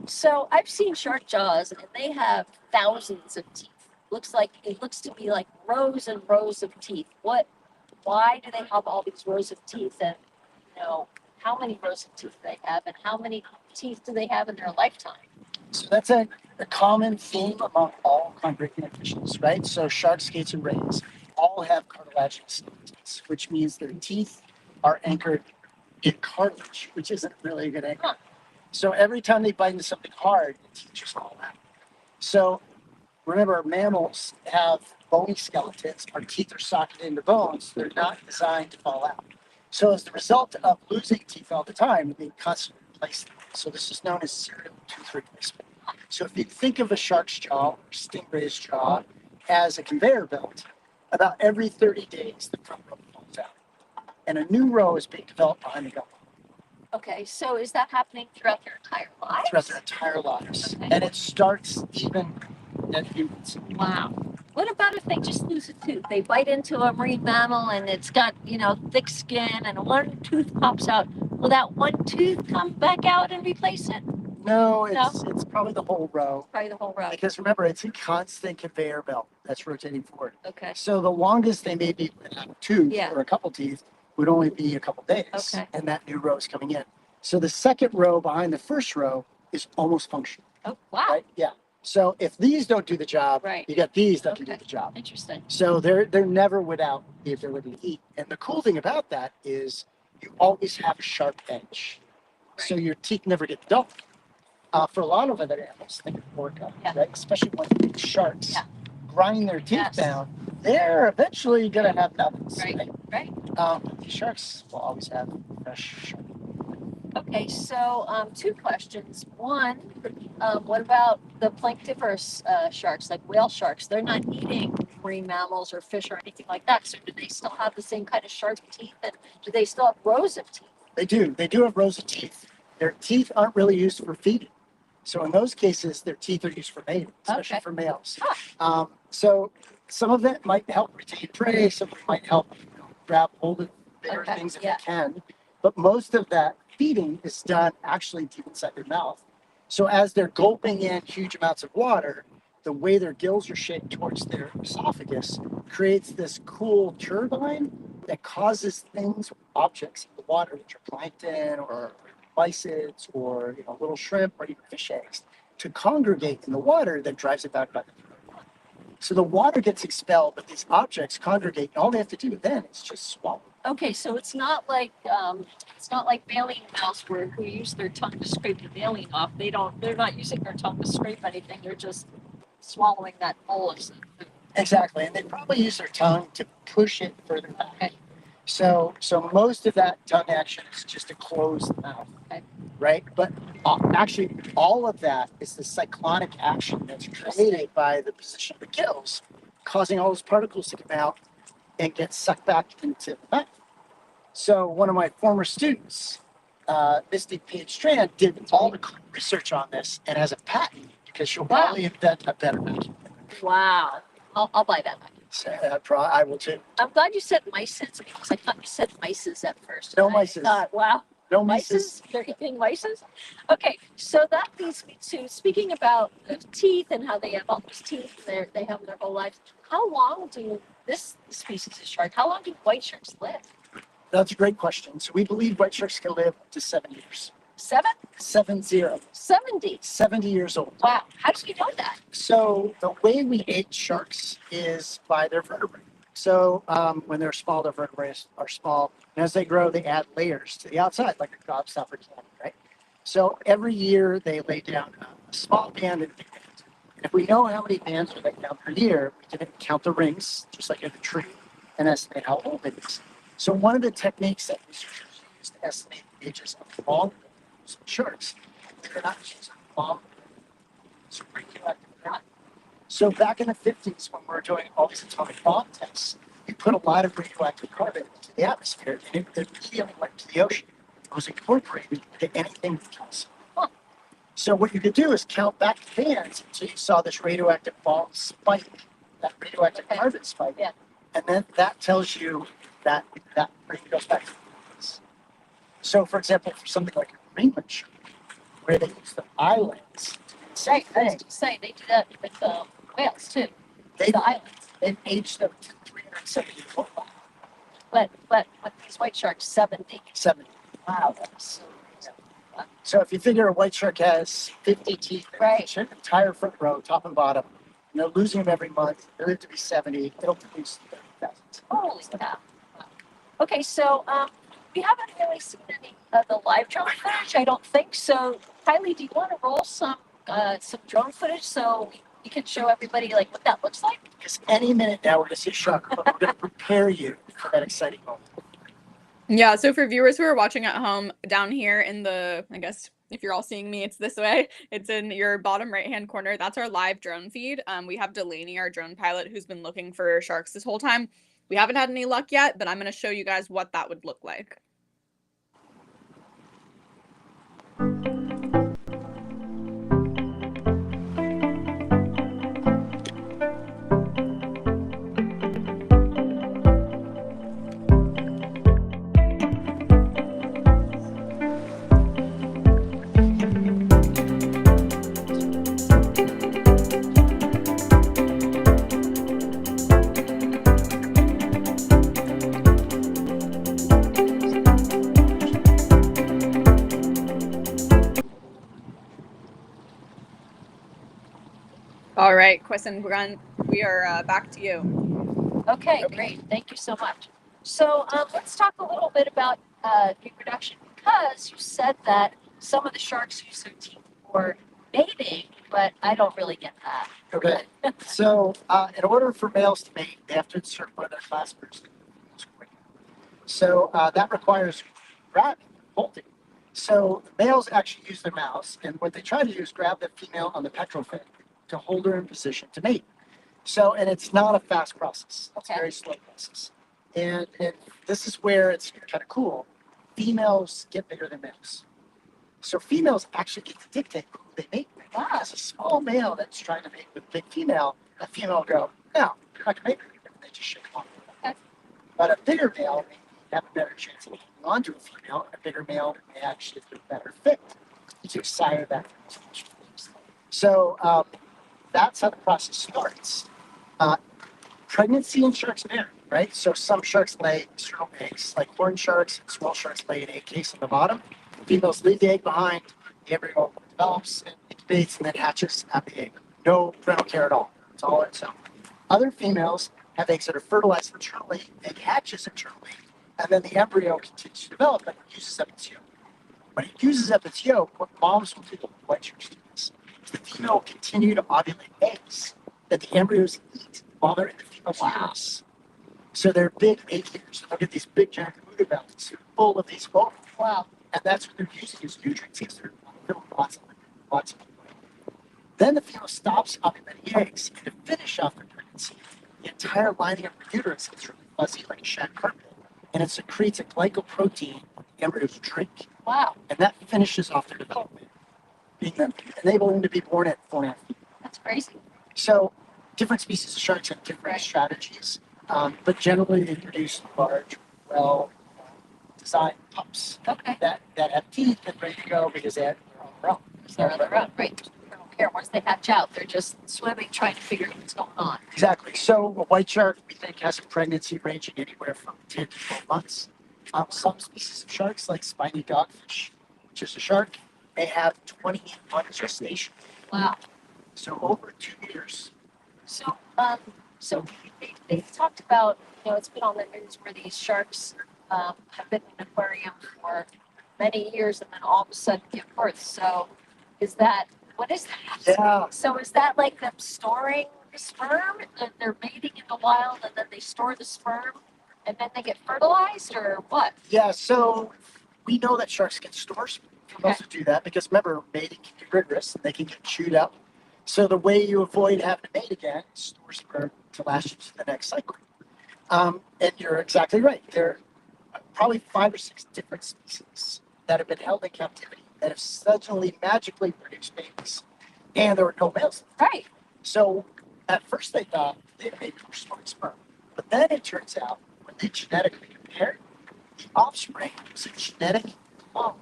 So I've seen shark jaws and they have thousands of teeth. It looks to me like rows and rows of teeth. Why do they have all these rows of teeth? And how many rows of teeth do they have and how many teeth do they have in their lifetime? So that's a the common theme among all congregate fishes, right? So sharks, skates, and rays all have cartilaginous teeth, which means their teeth are anchored in cartilage, which isn't really a good anchor. Huh. So every time they bite into something hard, the teeth just fall out. So remember, mammals have bony skeletons. Our teeth are socketed into bones. They're not designed to fall out. So as the result of losing teeth all the time, they constantly replace them. So this is known as serial tooth replacement. So if you think of a shark's jaw or stingray's jaw as a conveyor belt, about every 30 days, the front row falls out. And a new row is being developed behind the gum Okay, so is that happening throughout their entire lives? throughout their entire lives. Okay. And it starts even at humans. Wow. What about if they just lose a tooth? They bite into a marine mammal and it's got, thick skin and one tooth pops out. Will that one tooth come back out and replace it? No, it's probably the whole row. Probably the whole row. Because remember, it's a constant conveyor belt that's rotating forward. Okay. So the longest they may be without a tooth Yeah. or a couple teeth would only be a couple days. Okay. And that new row is coming in. So the second row behind the first row is almost functional. Oh, wow. Right? Yeah. So if these don't do the job, Right. you got these that can Okay. do the job. Interesting. So they're never without the ability to eat. And the cool thing about that is you always have a sharp edge. So your teeth never get dull. For a lot of other animals, think of orca, Yeah. right? Especially when big sharks Yeah. grind their teeth Yes. down, they're eventually going to have nubbins. Right. But these sharks will always have fresh sharp. Okay, so two questions. One, what about the planktivorous sharks, like whale sharks? They're not eating marine mammals or fish or anything like that. So do they still have the same kind of sharp teeth? And do they still have rows of teeth? They do. They do have rows of teeth. Their teeth aren't really used for feeding. So in those cases, their teeth are used for mating, especially Okay. for males. Huh. So some of it might help retain prey. Some of it might help grab hold of bigger Okay, things if yeah. it can. But most of that feeding is done actually deep inside their mouth. So as they're gulping in huge amounts of water, the way their gills are shaped towards their esophagus creates this cool turbine that causes things, objects in the water, which are plankton or mysids or little shrimp or even fish eggs, to congregate in the water that drives it back by the throat. So the water gets expelled, but these objects congregate, and all they have to do then is just swallow. Okay, so it's not like baleen mouse who use their tongue to scrape the baleen off. They're not using their tongue to scrape anything. They're just swallowing that bolus of food. Exactly, and they probably use their tongue to push it further back. Okay. So most of that tongue action is just to close the mouth, Okay. right? But actually, all of that is the cyclonic action that's created by the position of the gills, causing all those particles to come out and get sucked back into the mouth. So one of my former students, Misty Page Strand, did all the research on this and has a patent because she'll Wow. probably invent a better vacuum. Wow. I'll buy that. So, I will too. I'm glad you said myces because I thought you said mices at first. No And I mices. thought, wow. No Mices? They're eating mices? Okay, so that leads me to speaking about the teeth and how they have all those teeth they have their whole lives. How long do this species of shark, how long do white sharks live? That's a great question. So we believe white sharks can live up to 7 years. 70? 70 years old. Wow, how do you know that? So the way we age sharks is by their vertebrae. So when they're small, their vertebrae are small. And as they grow, they add layers to the outside, like a gobstopper can, right? So every year they lay down a small band and a big band. And if we know how many bands are laid down per year, we can count the rings, just like in a tree, and estimate how old it is. So one of the techniques that researchers use to estimate the ages of all sharks, they're not using bomb, it's radioactive carbon. So back in the 50s, when we were doing all these atomic bomb tests, we put a lot of radioactive carbon into the atmosphere, and it immediately went to the ocean. It was incorporated into anything that kills. So what you could do is count back the bands until you saw this radioactive bomb spike, that radioactive carbon spike. Yeah. And then that tells you that ring goes back to the 50s. So for example, for something like a Greenland shark, where they use the eyelids, same I was thing. going to say, they do that with whales too, They've, the islands. they've aged them to 370 years old. But with these white sharks, 70. 70. Wow, that's so crazy. So if you figure a white shark has 50 teeth, Right. each entire front row, top and bottom, and they're losing them every month. They live to be 70. It'll produce 30,000. Holy cow. Wow. Okay, so we haven't really seen any of the live drone footage, I don't think. So, Kylie, do you want to roll some drone footage so we can show everybody like what that looks like? Because any minute now we're going to see a shark, but we're going to prepare you for that exciting moment. Yeah, so for viewers who are watching at home, down here in the, I guess if you're all seeing me, it's this way. It's in your bottom right-hand corner. That's our live drone feed. We have Delaney, our drone pilot, who's been looking for sharks this whole time. We haven't had any luck yet, but I'm going to show you guys what that would look like. All right, Question, we are back to you. Okay, great. Thank you so much. So let's talk a little bit about reproduction because you said that some of the sharks use their teeth for mating, but I don't really get that. Okay. So in order for males to mate, they have to insert one of their claspers. So that requires grabbing, bolting. So males actually use their mouths, and what they try to do is grab the female on the pectoral fin to hold her in position to mate. So, and it's not a fast process. It's a Okay. very slow process. And this is where it's kind of cool. Females get bigger than males. So females actually get to dictate who they mate with. Wow. As a small male that's trying to mate with a big female, a female will go, no, you're not going to mate with me. And they just shake off. Okay. But a bigger male may have a better chance of holding on to a female. A bigger male may actually be better fit to sire that. So that's how the process starts. Pregnancy in sharks vary, right? So some sharks lay external eggs, like horn sharks and small sharks lay an egg case on the bottom. Females leave the egg behind, the embryo develops and incubates and then hatches out the egg. No parental care at all. It's all its own. Other females have eggs that are fertilized internally, egg hatches internally, and then the embryo continues to develop and uses up its yolk. When it uses up its yolk, what moms will do, white sharks do this, is the female will continue to ovulate eggs that the embryos eat while they're in the female's uterus. So they're big egg eaters. They'll get these big giant Buddha bellies full of these ovaries. Wow. And that's what they're using as nutrients because they're filling lots of Then the female stops ovulating eggs, and to finish off the pregnancy, the entire lining of her uterus gets really fuzzy like a shag carpet, and it secretes a glycoprotein the embryos drink, Wow. and that finishes off their development, enabling them to be born at 4.5 feet. That's crazy. So different species of sharks have different strategies, but generally they produce large, well-designed pups Okay. that have teeth and ready to go because they're on their own. They're on their own, right? They don't care. Once they hatch out, they're just swimming, trying to figure out what's going on. Exactly. So a white shark, we think, has a pregnancy ranging anywhere from 10 to 12 months. Some species of sharks, like spiny dogfish, which is a shark, they have 21 gestation. Wow. So over 2 years. So, they talked about, it's been on the news where these sharks have been in an aquarium for many years and then all of a sudden give birth. So, what is that? Yeah. So, is that like them storing the sperm and they're mating in the wild and then they store the sperm and then they get fertilized or what? Yeah, so we know that sharks can store sperm. They can also do that because remember, mating can be rigorous and they can get chewed up. So the way you avoid having to mate again is store sperm to last you to the next cycle. And you're exactly right. There are probably 5 or 6 different species that have been held in captivity that have suddenly magically produced babies. And there were no males. Right. So at first they thought they maybe were storing sperm. But then it turns out when they genetically compared, the offspring was a genetic clone.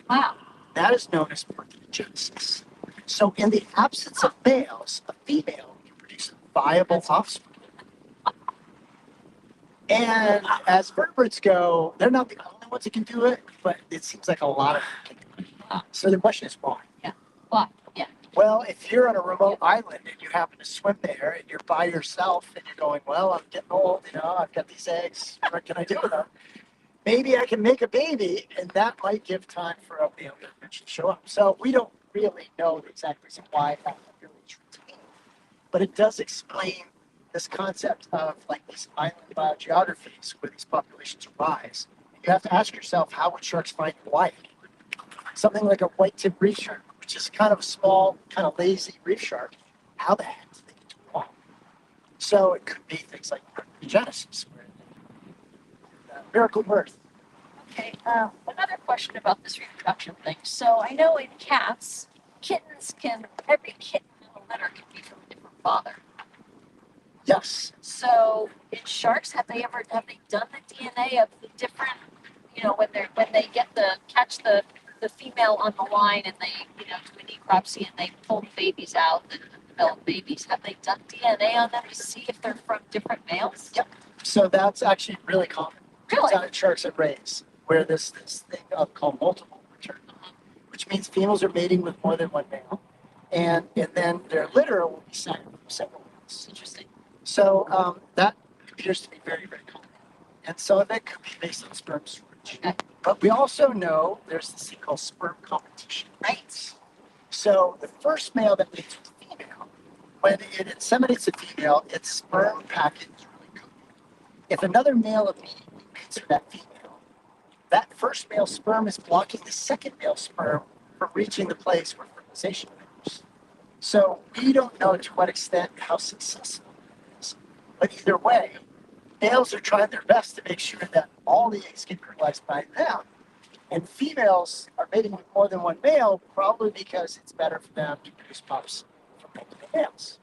Wow. That is known as parthenogenesis. So in the absence of males, a female can produce a viable offspring. And as vertebrates go, they're not the only ones that can do it, but it seems like a lot of them can do it. So the question is why? Why? Yeah. Well, if you're on a remote island and you happen to swim there and you're by yourself and you're going, well, I'm getting old, I've got these eggs. What can I do with them? Maybe I can make a baby, and that might give time for a male to eventually show up. So we don't really know the exact reason why that really is routine, but it does explain this concept of like these island biogeographies where these populations arise. You have to ask yourself, how would sharks find a wife? Something like a white-tipped reef shark, which is kind of a small, kind of lazy reef shark. How the heck do they get to evolve? So it could be things like Genesis, miracle birth. Okay. Another question about this reproduction thing. So I know in cats, every kitten in a litter can be from a different father. Yes. So in sharks, have they done the DNA of the different, when they catch the female on the line and they, do a necropsy and they pull the babies out, the developed babies, have they done DNA on them to see if they're from different males? Yep. So that's actually really common. Really? It's on sharks and rays, where this thing called multiple return, which means females are mating with more than one male, and then their litter will be separate from several males. Interesting. So that appears to be very, very common. And some of it could be based on sperm storage. Okay. But we also know there's this thing called sperm competition. Right. So the first male that mates with a female, when it inseminates a female, its sperm packet is really good. If another male immediately mates with that female, that first male sperm is blocking the second male sperm from reaching the place where fertilization occurs. So we don't know to what extent how successful it is. But either way, males are trying their best to make sure that all the eggs get fertilized by them. And females are mating with more than one male, probably because it's better for them to produce pups from multiple males.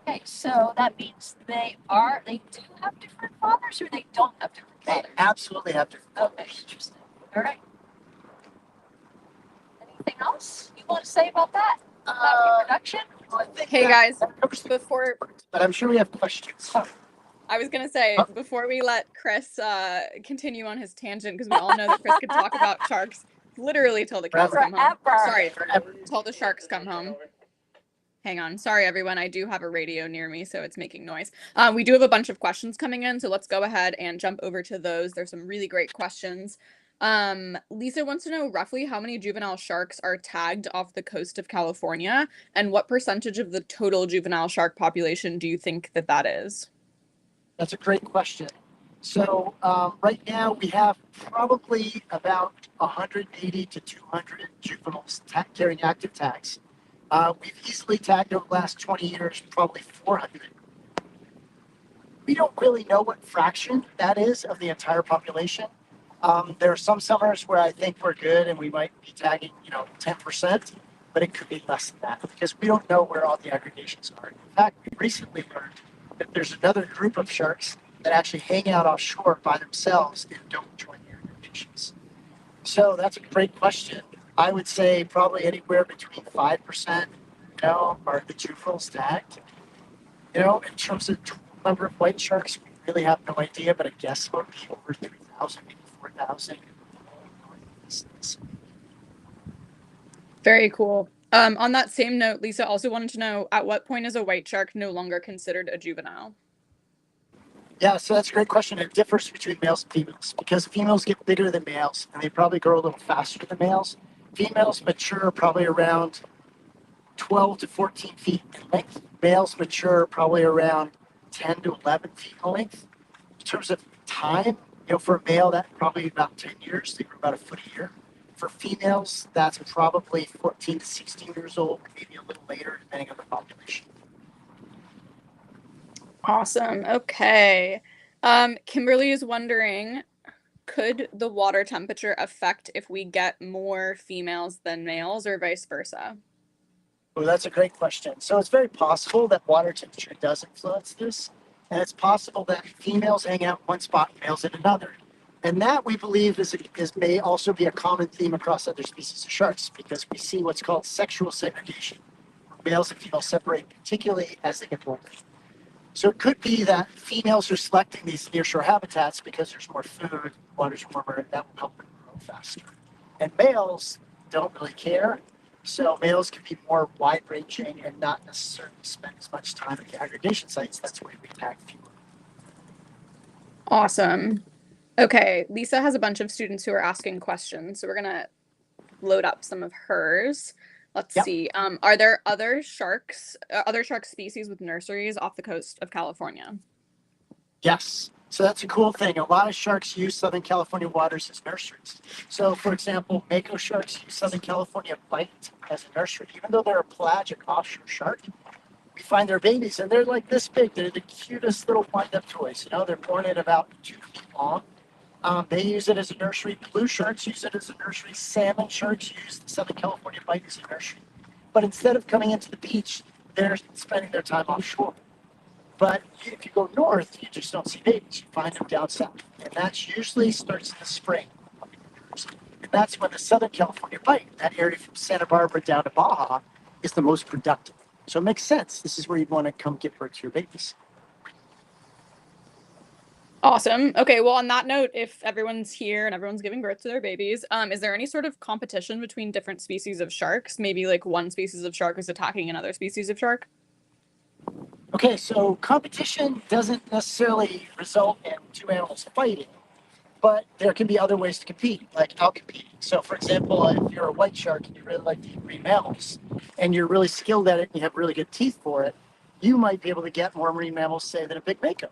Okay, so that means they do have different fathers, or they don't have different They fathers? absolutely have different Okay, interesting. All right. Anything else you want to say about that? About reproduction? Well, I think Hey guys, that covers the before but I'm sure we have questions. I was gonna say, before we let Chris continue on his tangent, because we all know that Chris could talk about sharks literally till the cows come home. Forever. Sorry, Forever. till the sharks come home. Hang on. Sorry, everyone. I do have a radio near me, so it's making noise. We do have a bunch of questions coming in, so let's go ahead and jump over to those. There's some really great questions. Lisa wants to know roughly how many juvenile sharks are tagged off the coast of California, and what percentage of the total juvenile shark population do you think that is? That's a great question. So right now we have probably about 180 to 200 juveniles carrying active tags. We've easily tagged over the last 20 years, probably 400. We don't really know what fraction that is of the entire population. There are some summers where I think we're good and we might be tagging, 10%, but it could be less than that because we don't know where all the aggregations are. In fact, we recently learned that there's another group of sharks that actually hang out offshore by themselves and don't join the aggregations. So that's a great question. I would say probably anywhere between 5%, are the juveniles tagged. In terms of number of white sharks, we really have no idea, but I guess it would be over 3,000, maybe 4,000. Very cool. On that same note, Lisa also wanted to know, at what point is a white shark no longer considered a juvenile? Yeah, so that's a great question. It differs between males and females because females get bigger than males and they probably grow a little faster than males. Females mature probably around 12 to 14 feet in length. Males mature probably around 10 to 11 feet in length. In terms of time, for a male, that's probably about 10 years. They grow about a foot a year. For females, that's probably 14 to 16 years old, maybe a little later, depending on the population. Awesome. Okay. Kimberly is wondering, could the water temperature affect if we get more females than males or vice versa? Well, that's a great question. So it's very possible that water temperature does influence this. And it's possible that females hang out in one spot, males in another. And that we believe may also be a common theme across other species of sharks because we see what's called sexual segregation. Males and females separate particularly as they get older. So it could be that females are selecting these nearshore habitats because there's more food, water's warmer, and that will help them grow faster. And males don't really care. So males can be more wide ranging and not necessarily spend as much time at the aggregation sites. That's why we tag fewer. Awesome. Okay, Lisa has a bunch of students who are asking questions, so we're gonna load up some of hers. Let's Yep. see. Are there other shark species with nurseries off the coast of California? Yes. So that's a cool thing. A lot of sharks use Southern California waters as nurseries. So, for example, mako sharks use Southern California Bight as a nursery. Even though they're a pelagic offshore shark, we find their babies and they're like this big. They're the cutest little wind-up toys. You know, they're born at about 2 feet long. They use it as a nursery. Blue sharks use it as a nursery. Salmon sharks use the Southern California Bight as a nursery. But instead of coming into the beach, they're spending their time offshore. But if you go north, you just don't see babies. You find them down south. And that usually starts in the spring. And that's when the Southern California Bight, that area from Santa Barbara down to Baja, is the most productive. So it makes sense. This is where you'd want to come give birth to your babies. Awesome. Okay, well, on that note, if everyone's here and everyone's giving birth to their babies, is there any sort of competition between different species of sharks? Maybe like one species of shark is attacking another species of shark? Okay, so competition doesn't necessarily result in two animals fighting, but there can be other ways to compete, like outcompeting. So, for example, if you're a white shark and you really like to eat marine mammals, and you're really skilled at it and you have really good teeth for it, you might be able to get more marine mammals, say, than a big mako.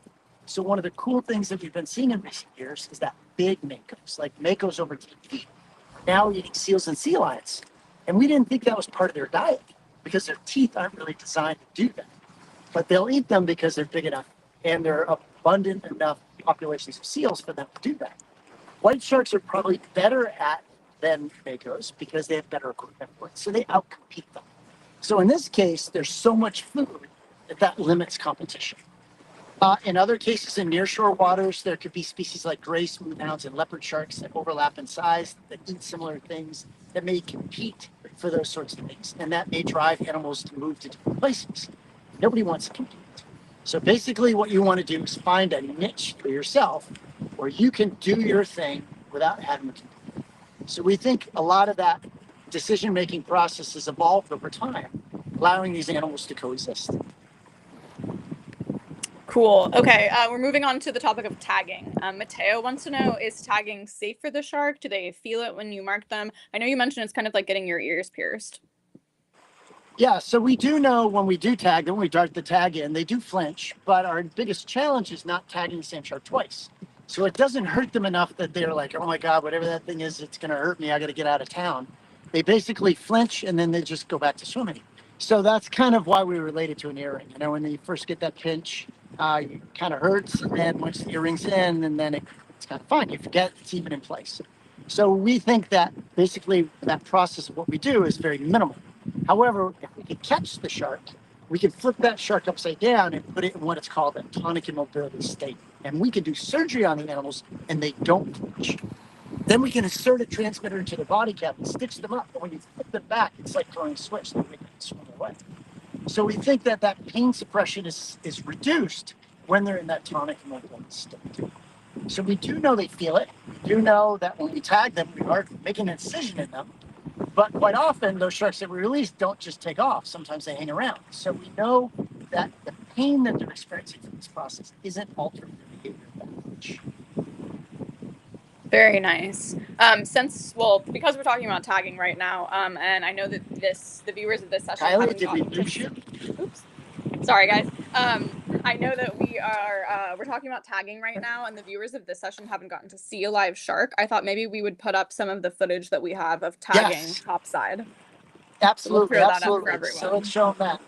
So, one of the cool things that we've been seeing in recent years is that big makos, like makos over 10 feet, are now eating seals and sea lions. And we didn't think that was part of their diet because their teeth aren't really designed to do that. But they'll eat them because they're big enough and they're abundant enough populations of seals for them to do that. White sharks are probably better at than makos because they have better equipment for it, so they outcompete them. So in this case, there's so much food that limits competition. In other cases, in nearshore waters, there could be species like gray smoothhounds and leopard sharks that overlap in size, that eat similar things, that may compete for those sorts of things, and that may drive animals to move to different places. Nobody wants to compete. So basically what you want to do is find a niche for yourself where you can do your thing without having to compete. So we think a lot of that decision-making process has evolved over time, allowing these animals to coexist. Cool. Okay, we're moving on to the topic of tagging. Mateo wants to know, is tagging safe for the shark? Do they feel it when you mark them? I know you mentioned it's kind of like getting your ears pierced. Yeah, so we do know when we do tag them, we dart the tag in, they do flinch, but our biggest challenge is not tagging the same shark twice. So it doesn't hurt them enough that they're like, oh my God, whatever that thing is, it's going to hurt me. I got to get out of town. They basically flinch and then they just go back to swimming. So that's kind of why we relate it to an earring. You know, when you first get that pinch, it kind of hurts. And then once the earring's in, and then it's kind of fine. You forget it's even in place. So we think that basically that process of what we do is very minimal. However, if we can catch the shark, we can flip that shark upside down and put it in what it's called a tonic immobility state. And we can do surgery on the animals and they don't flinch. Then we can insert a transmitter into the body cavity, stitch them up. But when you flip them back, it's like throwing a switch, they can swim away. So we think that that pain suppression is reduced when they're in that tonic immobility state. So we do know they feel it. We do know that when we tag them, we are making an incision in them. But quite often, those sharks that we release don't just take off. Sometimes they hang around. So we know that the pain that they're experiencing from this process isn't altering their behavior that much. Very nice. Because we're talking about tagging right now, and I know that the viewers of this session Kylie, haven't did we gotten lose you? Oops. Sorry, guys. I know that we're talking about tagging right now, and the viewers of this session haven't gotten to see a live shark. I thought maybe we would put up some of the footage that we have of tagging Yes. topside. Absolutely, We'll throw that up for absolutely. everyone. So let's show them that.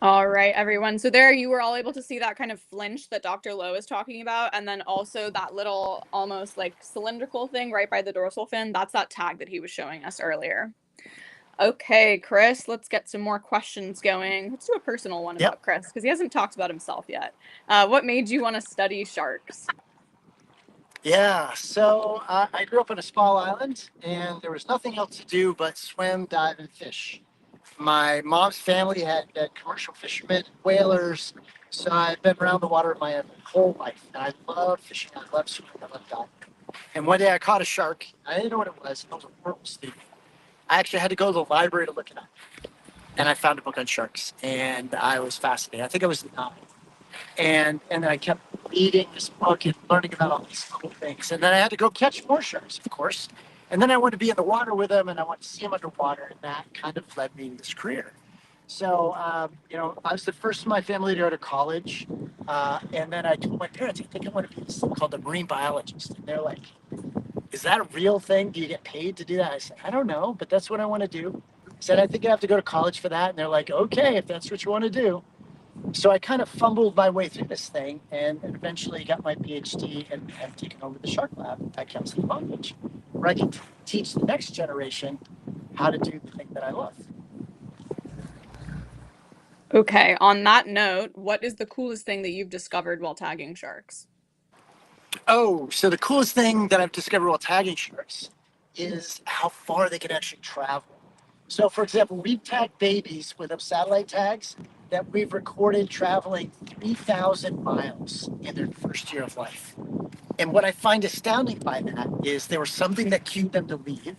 All right, everyone. So there you were all able to see that kind of flinch that Dr. Lowe is talking about, and then also that little almost like cylindrical thing right by the dorsal fin. That's that tag that he was showing us earlier. Okay, Chris, let's get some more questions going. Let's do a personal one Yep. about Chris, because he hasn't talked about himself yet. What made you want to study sharks? Yeah, so I grew up on a small island, and there was nothing else to do but swim, dive, and fish. My mom's family had commercial fishermen, whalers, so I've been around the water my whole life. And I love fishing, I love swimming, I love diving. And one day I caught a shark. I didn't know what it was. I was a horrible student. I actually had to go to the library to look it up. And I found a book on sharks, and I was fascinated. I think I was 9. And then I kept reading this book and learning about all these cool things. And then I had to go catch more sharks, of course. And then I wanted to be in the water with them, and I wanted to see them underwater, and that kind of led me to this career. So, I was the first in my family to go to college, and then I told my parents, I think I want to be this thing called a marine biologist. And they're like, "Is that a real thing? Do you get paid to do that?" I said, "I don't know, but that's what I want to do." I said, "I think I have to go to college for that." And they're like, "Okay, if that's what you want to do." So I kind of fumbled my way through this thing and eventually got my PhD and have taken over the Shark Lab at Cal State Long Beach, where I can teach the next generation how to do the thing that I love. Okay, on that note, what is the coolest thing that you've discovered while tagging sharks? Oh, so the coolest thing that I've discovered while tagging sharks is how far they can actually travel. So, for example, we've tagged babies with satellite tags that we've recorded traveling 3,000 miles in their first year of life. And what I find astounding by that is there was something that cued them to leave.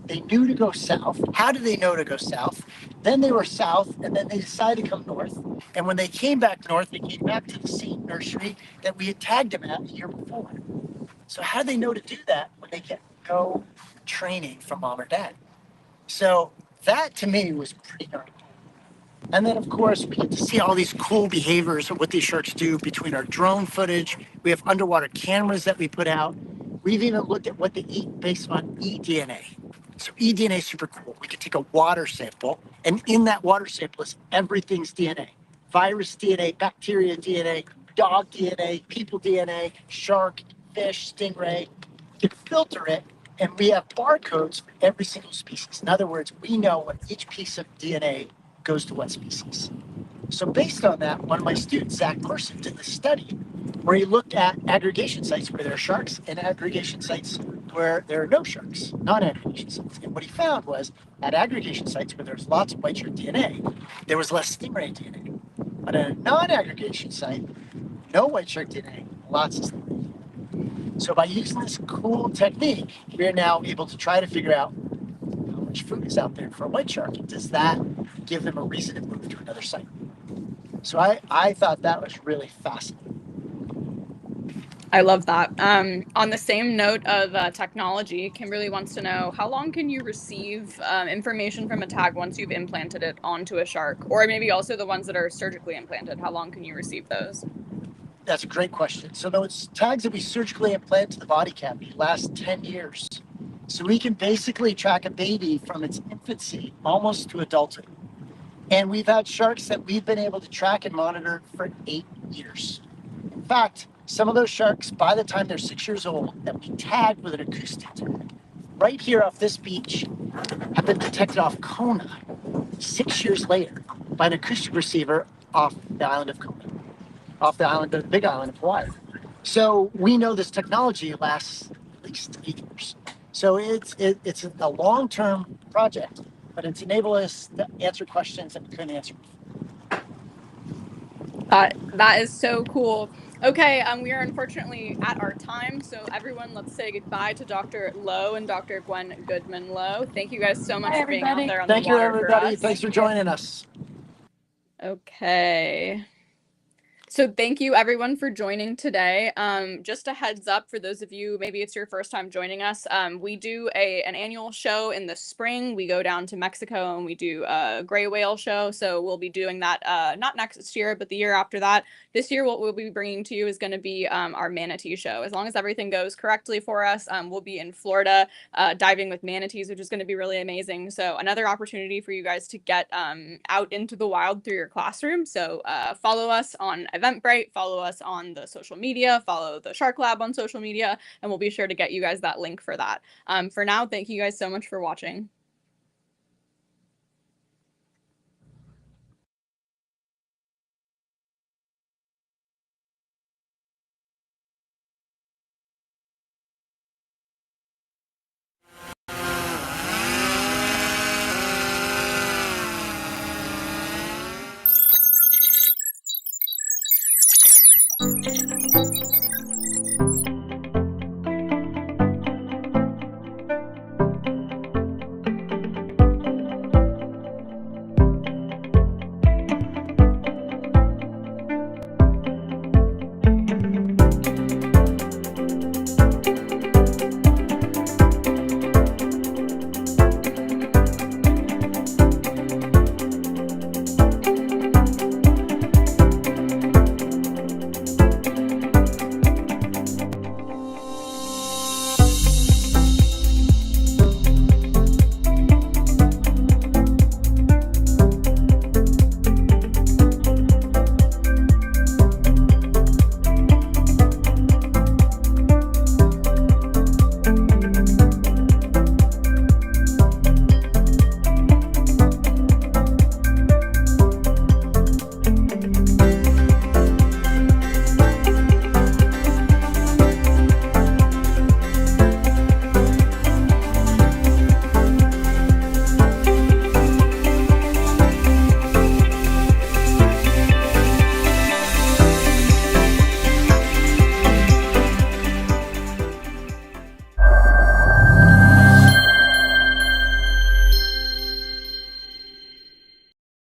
They knew to go south. How did they know to go south? Then they were south, and then they decided to come north. And when they came back north, they came back to the same nursery that we had tagged them at the year before. So how do they know to do that when they get no training from mom or dad? So that to me was pretty darn cool. And then, of course, we get to see all these cool behaviors of what these sharks do between our drone footage. We have underwater cameras that we put out. We've even looked at what they eat based on eDNA. So eDNA is super cool. We could take a water sample, and in that water sample is everything's DNA. Virus DNA, bacteria DNA, dog DNA, people DNA, shark, fish, stingray. We can filter it, and we have barcodes for every single species. In other words, we know what each piece of DNA goes to what species. So based on that, one of my students, Zach Person, did this study where he looked at aggregation sites where there are sharks and aggregation sites where there are no sharks, non-aggregation sites. And what he found was at aggregation sites where there's lots of white shark DNA, there was less stingray DNA. But at a non-aggregation site, no white shark DNA, lots of stingray DNA. So by using this cool technique, we're now able to try to figure out how much food is out there for a white shark. Does that give them a reason to move to another site? So I thought that was really fascinating. I love that. On the same note of technology, Kimberly wants to know how long can you receive information from a tag once you've implanted it onto a shark, or maybe also the ones that are surgically implanted. How long can you receive those? That's a great question. So those tags that we surgically implant to the body cavity last 10 years. So we can basically track a baby from its infancy almost to adulthood. And we've had sharks that we've been able to track and monitor for 8 years. In fact, some of those sharks, by the time they're 6 years old, that we tagged with an acoustic tag, right here off this beach, have been detected off Kona 6 years later by an acoustic receiver off the island of Kona, off the island, the big island of Hawaii. So we know this technology lasts at least 8 years. So it's a long-term project, but it's enabled us to answer questions that we couldn't answer. That is so cool. Okay, we are unfortunately at our time, so everyone, let's say goodbye to Dr. Lowe and Dr. Gwen Goodmanlowe. Thank you guys so much Hi, for being out everybody. there on the Thank you, water for everybody. us. Thanks for joining us. Okay. So thank you everyone for joining today. Just a heads up for those of you, maybe it's your first time joining us. We do an annual show in the spring. We go down to Mexico and we do a gray whale show. So we'll be doing that not next year, but the year after that. This year, what we'll be bringing to you is going to be our manatee show. As long as everything goes correctly for us, we'll be in Florida diving with manatees, which is going to be really amazing. So another opportunity for you guys to get out into the wild through your classroom. So follow us on Eventbrite, follow us on the social media, follow the Shark Lab on social media, and we'll be sure to get you guys that link for that. For now, thank you guys so much for watching.